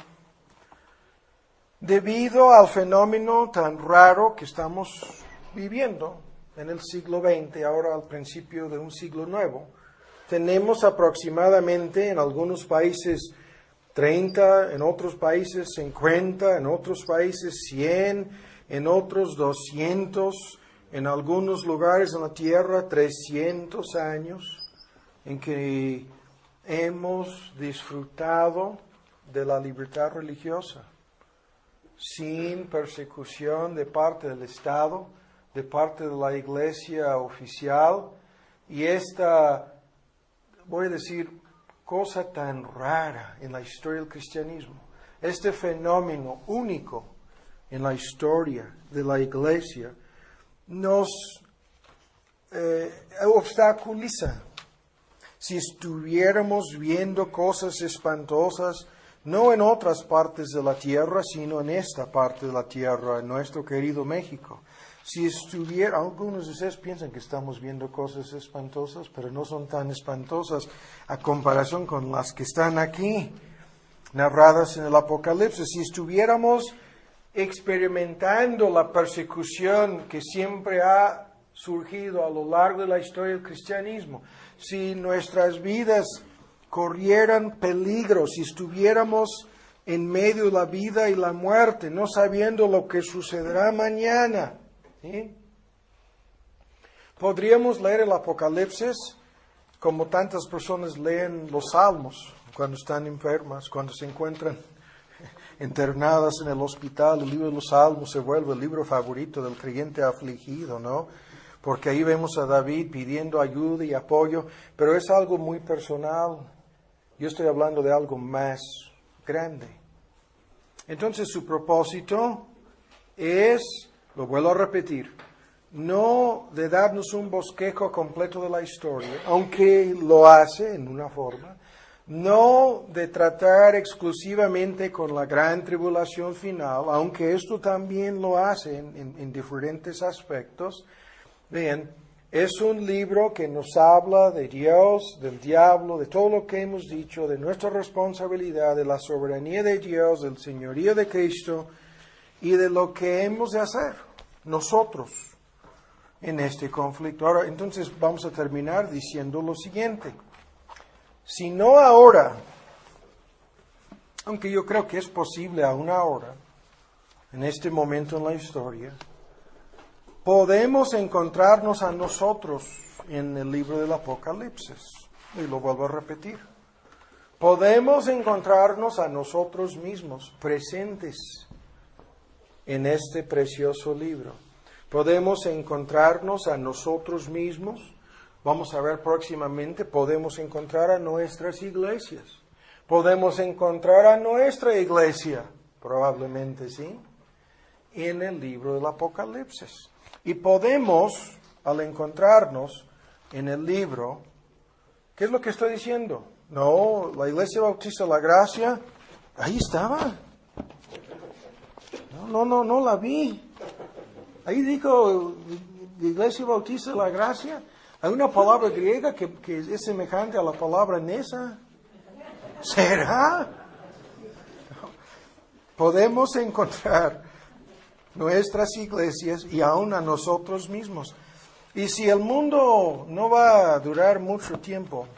debido al fenómeno tan raro que estamos viviendo en el siglo XX, ahora al principio de un siglo nuevo. tenemos aproximadamente en algunos países 30, en otros países 50, en otros países 100, en otros 200, en algunos lugares en la tierra 300 años en que hemos disfrutado de la libertad religiosa, sin persecución de parte del Estado, de parte de la iglesia oficial, y esta, voy a decir, cosa tan rara en la historia del cristianismo, este fenómeno único en la historia de la iglesia, nos obstaculiza. Si estuviéramos viendo cosas espantosas, no en otras partes de la tierra, sino en esta parte de la tierra, en nuestro querido México. Si estuviera, algunos de ustedes piensan que estamos viendo cosas espantosas, pero no son tan espantosas a comparación con las que están aquí, narradas en el Apocalipsis. Si estuviéramos experimentando la persecución que siempre ha surgido a lo largo de la historia del cristianismo, si nuestras vidas corrieran peligro, si estuviéramos en medio de la vida y la muerte, no sabiendo lo que sucederá mañana, ¿sí? Podríamos leer el Apocalipsis como tantas personas leen los Salmos cuando están enfermas, cuando se encuentran internadas en el hospital. El libro de los Salmos se vuelve el libro favorito del creyente afligido, ¿no? Porque ahí vemos a David pidiendo ayuda y apoyo, pero es algo muy personal. Yo estoy hablando de algo más grande. Entonces su propósito es, lo vuelvo a repetir, no de darnos un bosquejo completo de la historia, aunque lo hace en una forma, no de tratar exclusivamente con la gran tribulación final, aunque esto también lo hace en diferentes aspectos. Bien, es un libro que nos habla de Dios, del diablo, de todo lo que hemos dicho, de nuestra responsabilidad, de la soberanía de Dios, del señorío de Cristo y de lo que hemos de hacer nosotros en este conflicto. Ahora, entonces vamos a terminar diciendo lo siguiente. Si no ahora, aunque yo creo que es posible aún ahora, en este momento en la historia, podemos encontrarnos a nosotros en el libro del Apocalipsis. Y lo vuelvo a repetir. Podemos encontrarnos a nosotros mismos presentes en este precioso libro. Podemos encontrarnos a nosotros mismos. Vamos a ver próximamente, podemos encontrar a nuestras iglesias. Podemos encontrar a nuestra iglesia, probablemente sí, en el libro del Apocalipsis. Y podemos, al encontrarnos en el libro, ¿qué es lo que estoy diciendo? No, la Iglesia Bautista de la Gracia, ahí estaba. No la vi. Ahí dijo Iglesia Bautista de la Gracia. Hay una palabra griega que es semejante a la palabra nesa. ¿Será? Podemos encontrar nuestras iglesias y aún a nosotros mismos. Y si el mundo no va a durar mucho tiempo,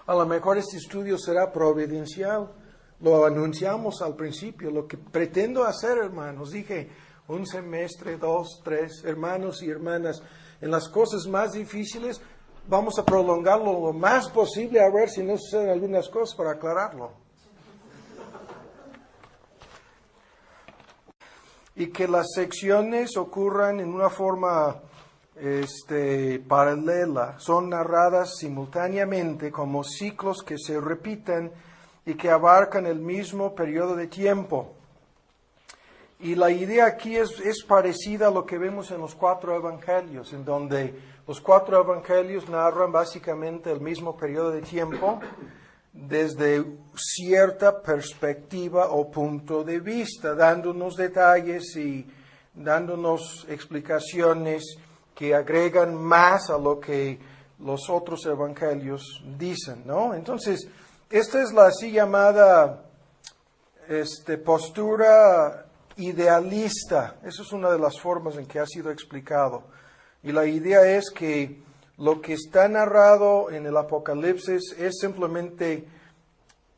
a lo mejor este estudio será providencial. Lo anunciamos al principio. Lo que pretendo hacer, hermanos, dije, 1 semestre, 2, 3, hermanos y hermanas, en las cosas más difíciles vamos a prolongarlo lo más posible, a ver si no suceden algunas cosas para aclararlo. Y que las secciones ocurran en una forma paralela, son narradas simultáneamente como ciclos que se repiten y que abarcan el mismo periodo de tiempo. Y la idea aquí es parecida a lo que vemos en los 4 evangelios, en donde los 4 evangelios narran básicamente el mismo periodo de tiempo desde cierta perspectiva o punto de vista, dándonos detalles y dándonos explicaciones que agregan más a lo que los otros evangelios dicen, ¿no? Entonces, esta es la así llamada postura idealista. Esa es una de las formas en que ha sido explicado. Y la idea es que lo que está narrado en el Apocalipsis es simplemente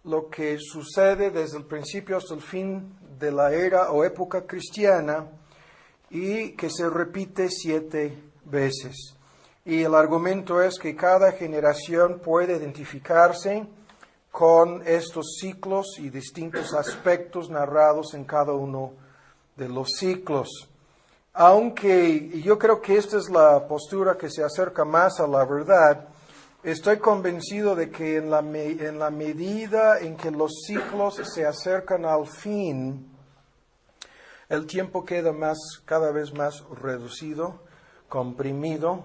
lo que sucede desde el principio hasta el fin de la era o época cristiana y que se repite 7 veces. Y el argumento es que cada generación puede identificarse con estos ciclos y distintos aspectos narrados en cada uno de los ciclos. Aunque yo creo que esta es la postura que se acerca más a la verdad, estoy convencido de que en la medida en que los ciclos se acercan al fin, el tiempo queda cada vez más reducido, comprimido,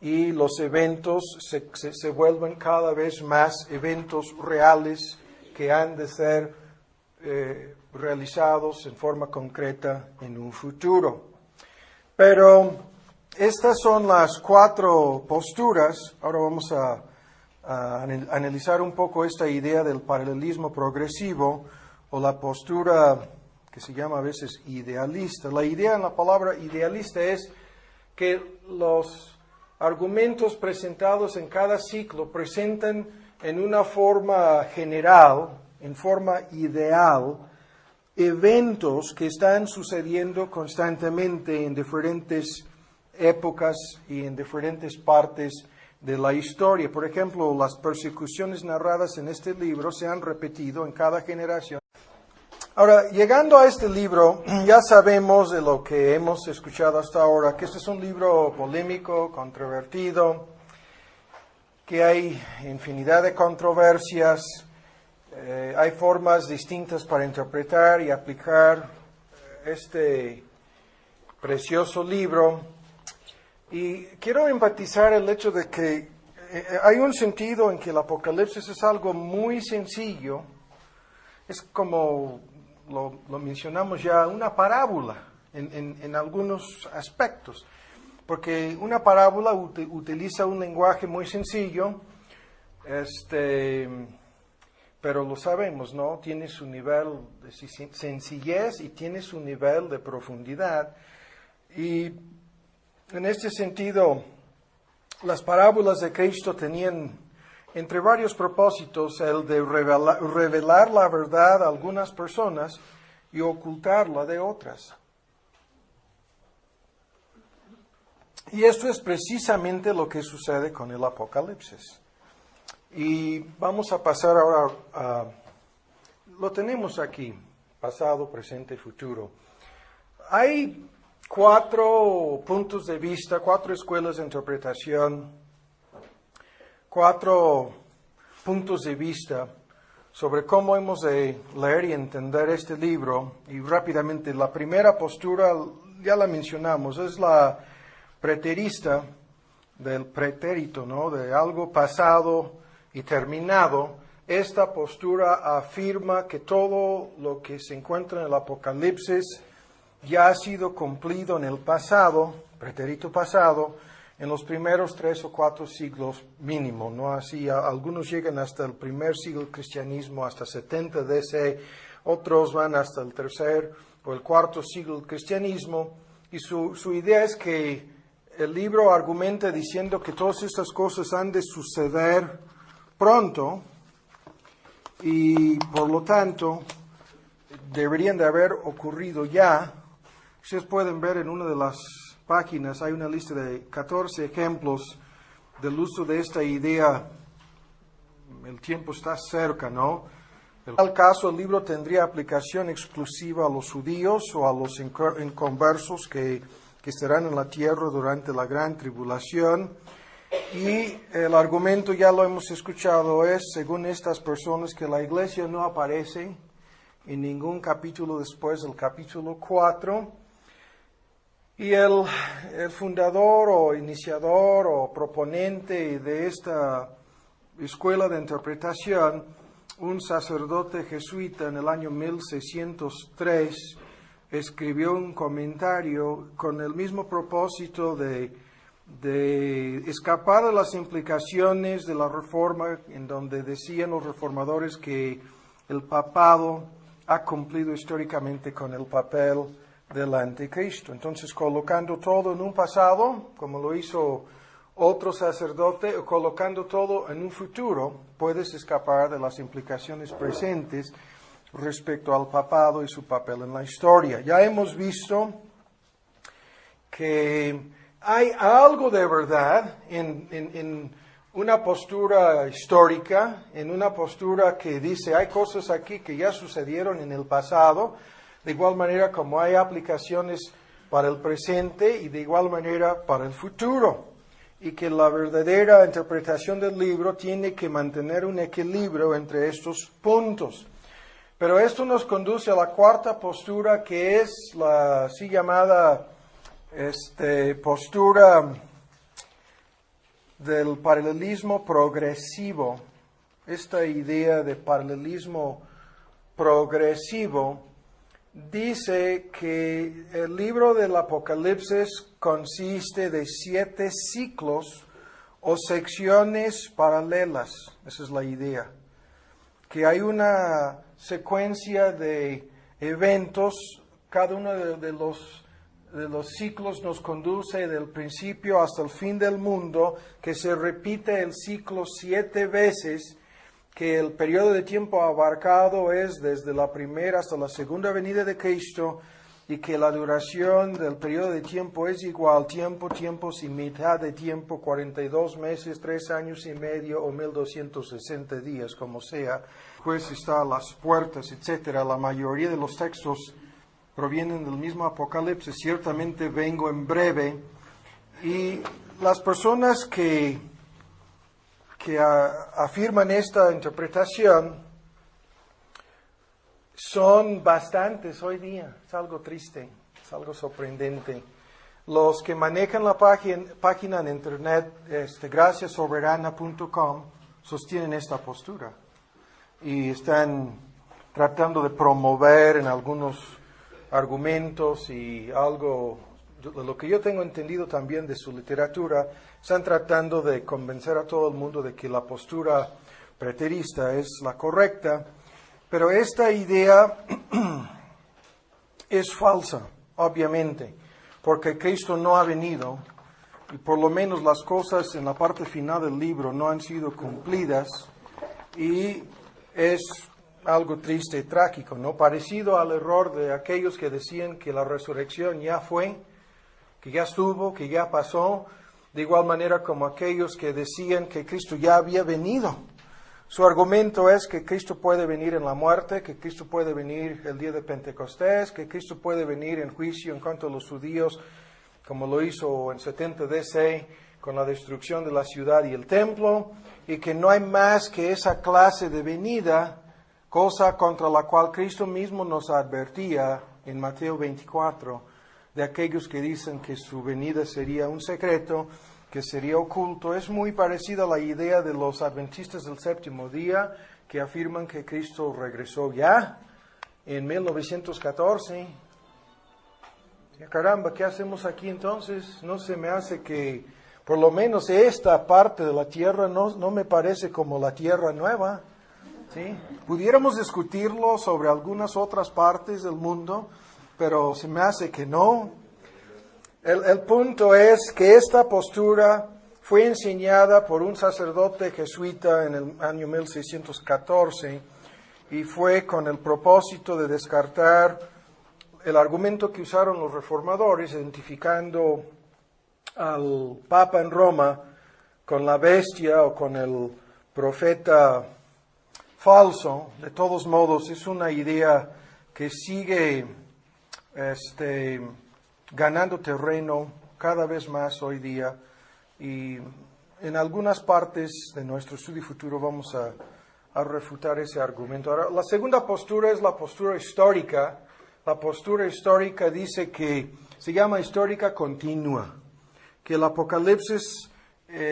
y los eventos se vuelven cada vez más eventos reales que han de ser realizados en forma concreta en un futuro. Pero estas son las 4 posturas. Ahora vamos a analizar un poco esta idea del paralelismo progresivo o la postura que se llama a veces idealista. La idea en la palabra idealista es que los argumentos presentados en cada ciclo presentan en una forma general, en forma ideal, eventos que están sucediendo constantemente en diferentes épocas y en diferentes partes de la historia. Por ejemplo, las persecuciones narradas en este libro se han repetido en cada generación. Ahora, llegando a este libro, ya sabemos de lo que hemos escuchado hasta ahora, que este es un libro polémico, controvertido, que hay infinidad de controversias, hay formas distintas para interpretar y aplicar este precioso libro. Y quiero enfatizar el hecho de que hay un sentido en que el Apocalipsis es algo muy sencillo, es como lo mencionamos ya, una parábola en algunos aspectos, porque una parábola utiliza un lenguaje muy sencillo, pero lo sabemos, ¿no? Tiene su nivel de sencillez y tiene su nivel de profundidad. Y en este sentido, las parábolas de Cristo tenían entre varios propósitos el de revelar la verdad a algunas personas y ocultarla de otras. Y esto es precisamente lo que sucede con el Apocalipsis. Y vamos a pasar ahora lo tenemos aquí, pasado, presente y futuro. Hay 4 puntos de vista, 4 escuelas de interpretación, 4 puntos de vista sobre cómo hemos de leer y entender este libro. Y rápidamente, la primera postura, ya la mencionamos, es la preterista, del pretérito, ¿no? De algo pasado y terminado. Esta postura afirma que todo lo que se encuentra en el Apocalipsis ya ha sido cumplido en el pasado, pretérito pasado, en los primeros 3 o 4 siglos mínimo, ¿no? Así, algunos llegan hasta el primer siglo del cristianismo, hasta 70 DC, otros van hasta el 3er o el 4 siglo del cristianismo, y su idea es que el libro argumenta diciendo que todas estas cosas han de suceder pronto, y por lo tanto deberían de haber ocurrido ya. Ustedes pueden ver en una de las páginas, hay una lista de 14 ejemplos del uso de esta idea. El tiempo está cerca, ¿no? En tal caso, el libro tendría aplicación exclusiva a los judíos o a los inconversos que estarán en la tierra durante la gran tribulación. Y el argumento, ya lo hemos escuchado, es, según estas personas, que la iglesia no aparece en ningún capítulo después del capítulo 4. Y el fundador o iniciador o proponente de esta escuela de interpretación, un sacerdote jesuita en el año 1603, escribió un comentario con el mismo propósito de escapar de las implicaciones de la Reforma, en donde decían los reformadores que el papado ha cumplido históricamente con el papel del anticristo. Entonces, colocando todo en un pasado, como lo hizo otro sacerdote, o colocando todo en un futuro, puedes escapar de las implicaciones presentes respecto al papado y su papel en la historia. Ya hemos visto que hay algo de verdad en una postura histórica, en una postura que dice hay cosas aquí que ya sucedieron en el pasado, de igual manera como hay aplicaciones para el presente y de igual manera para el futuro. Y que la verdadera interpretación del libro tiene que mantener un equilibrio entre estos puntos. Pero esto nos conduce a la cuarta postura, que es la así llamada postura del paralelismo progresivo. Esta idea de paralelismo progresivo dice que el libro del Apocalipsis consiste de 7 ciclos o secciones paralelas. Esa es la idea. Que hay una secuencia de eventos, cada uno de los ciclos nos conduce del principio hasta el fin del mundo, que se repite el ciclo 7 veces, que el periodo de tiempo abarcado es desde la primera hasta la segunda venida de Cristo, y que la duración del periodo de tiempo es igual, tiempo sin mitad de tiempo, 42 meses, 3 años y medio o 1260 días, como sea. Pues está a las puertas, etcétera. La mayoría de los textos provienen del mismo Apocalipsis. Ciertamente vengo en breve. Y las personas que afirman esta interpretación son bastantes hoy día. Es algo triste, es algo sorprendente. Los que manejan la página en internet, graciasoberana.com, sostienen esta postura y están tratando de promover en algunos argumentos y algo, de lo que yo tengo entendido también de su literatura, están tratando de convencer a todo el mundo de que la postura preterista es la correcta, pero esta idea es falsa, obviamente, porque Cristo no ha venido y por lo menos las cosas en la parte final del libro no han sido cumplidas y es algo triste y trágico, ¿no? Parecido al error de aquellos que decían que la resurrección ya fue, que ya estuvo, que ya pasó, de igual manera como aquellos que decían que Cristo ya había venido. Su argumento es que Cristo puede venir en la muerte, que Cristo puede venir el día de Pentecostés, que Cristo puede venir en juicio en contra de los judíos, como lo hizo en 70 DC con la destrucción de la ciudad y el templo, y que no hay más que esa clase de venida, cosa contra la cual Cristo mismo nos advertía en Mateo 24, de aquellos que dicen que su venida sería un secreto, que sería oculto. Es muy parecida a la idea de los adventistas del séptimo día, que afirman que Cristo regresó ya en 1914. Ya, caramba, ¿qué hacemos aquí entonces? No se me hace que, por lo menos esta parte de la tierra no me parece como la tierra nueva. ¿Sí? Pudiéramos discutirlo sobre algunas otras partes del mundo, pero se me hace que no. El punto es que esta postura fue enseñada por un sacerdote jesuita en el año 1614 y fue con el propósito de descartar el argumento que usaron los reformadores, identificando al Papa en Roma con la bestia o con el profeta falso. De todos modos, es una idea que sigue ganando terreno cada vez más hoy día, y en algunas partes de nuestro estudio futuro vamos a refutar ese argumento. Ahora, la segunda postura es la postura histórica. La postura histórica dice que se llama histórica continua, que el Apocalipsis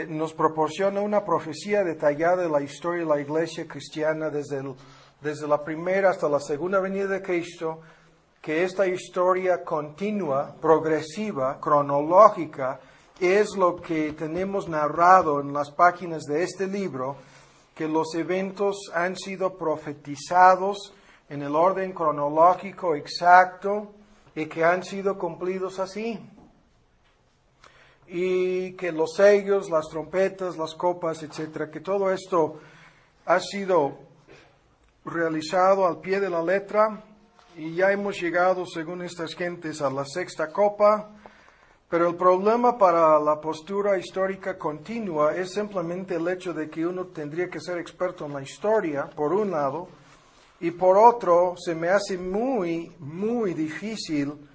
nos proporciona una profecía detallada de la historia de la iglesia cristiana desde la primera hasta la segunda venida de Cristo, que esta historia continua, progresiva, cronológica, es lo que tenemos narrado en las páginas de este libro, que los eventos han sido profetizados en el orden cronológico exacto y que han sido cumplidos así. y que los sellos, las trompetas, las copas, etcétera, que todo esto ha sido realizado al pie de la letra y ya hemos llegado, según estas gentes, a la sexta copa. Pero el problema para la postura histórica continua es simplemente el hecho de que uno tendría que ser experto en la historia, por un lado, y por otro, se me hace muy, muy difícil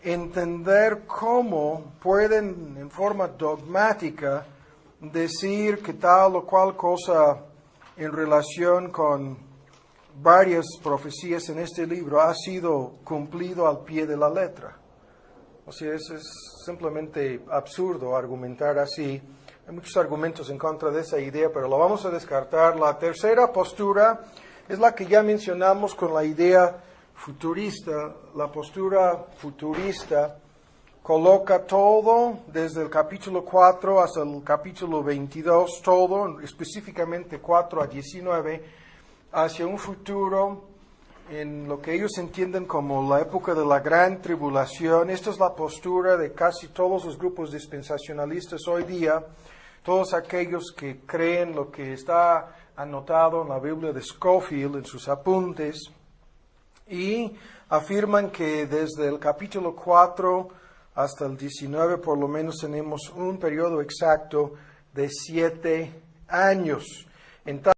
entender cómo pueden, en forma dogmática, decir que tal o cual cosa en relación con varias profecías en este libro ha sido cumplido al pie de la letra. O sea, es simplemente absurdo argumentar así. Hay muchos argumentos en contra de esa idea, pero lo vamos a descartar. La tercera postura es la que ya mencionamos con la idea futurista. La postura futurista coloca todo, desde el capítulo 4 hasta el capítulo 22, todo, específicamente 4 a 19, hacia un futuro en lo que ellos entienden como la época de la gran tribulación. Esta es la postura de casi todos los grupos dispensacionalistas hoy día, todos aquellos que creen lo que está anotado en la Biblia de Scofield, en sus apuntes, y afirman que desde el capítulo 4 hasta el 19 por lo menos tenemos un periodo exacto de 7 años.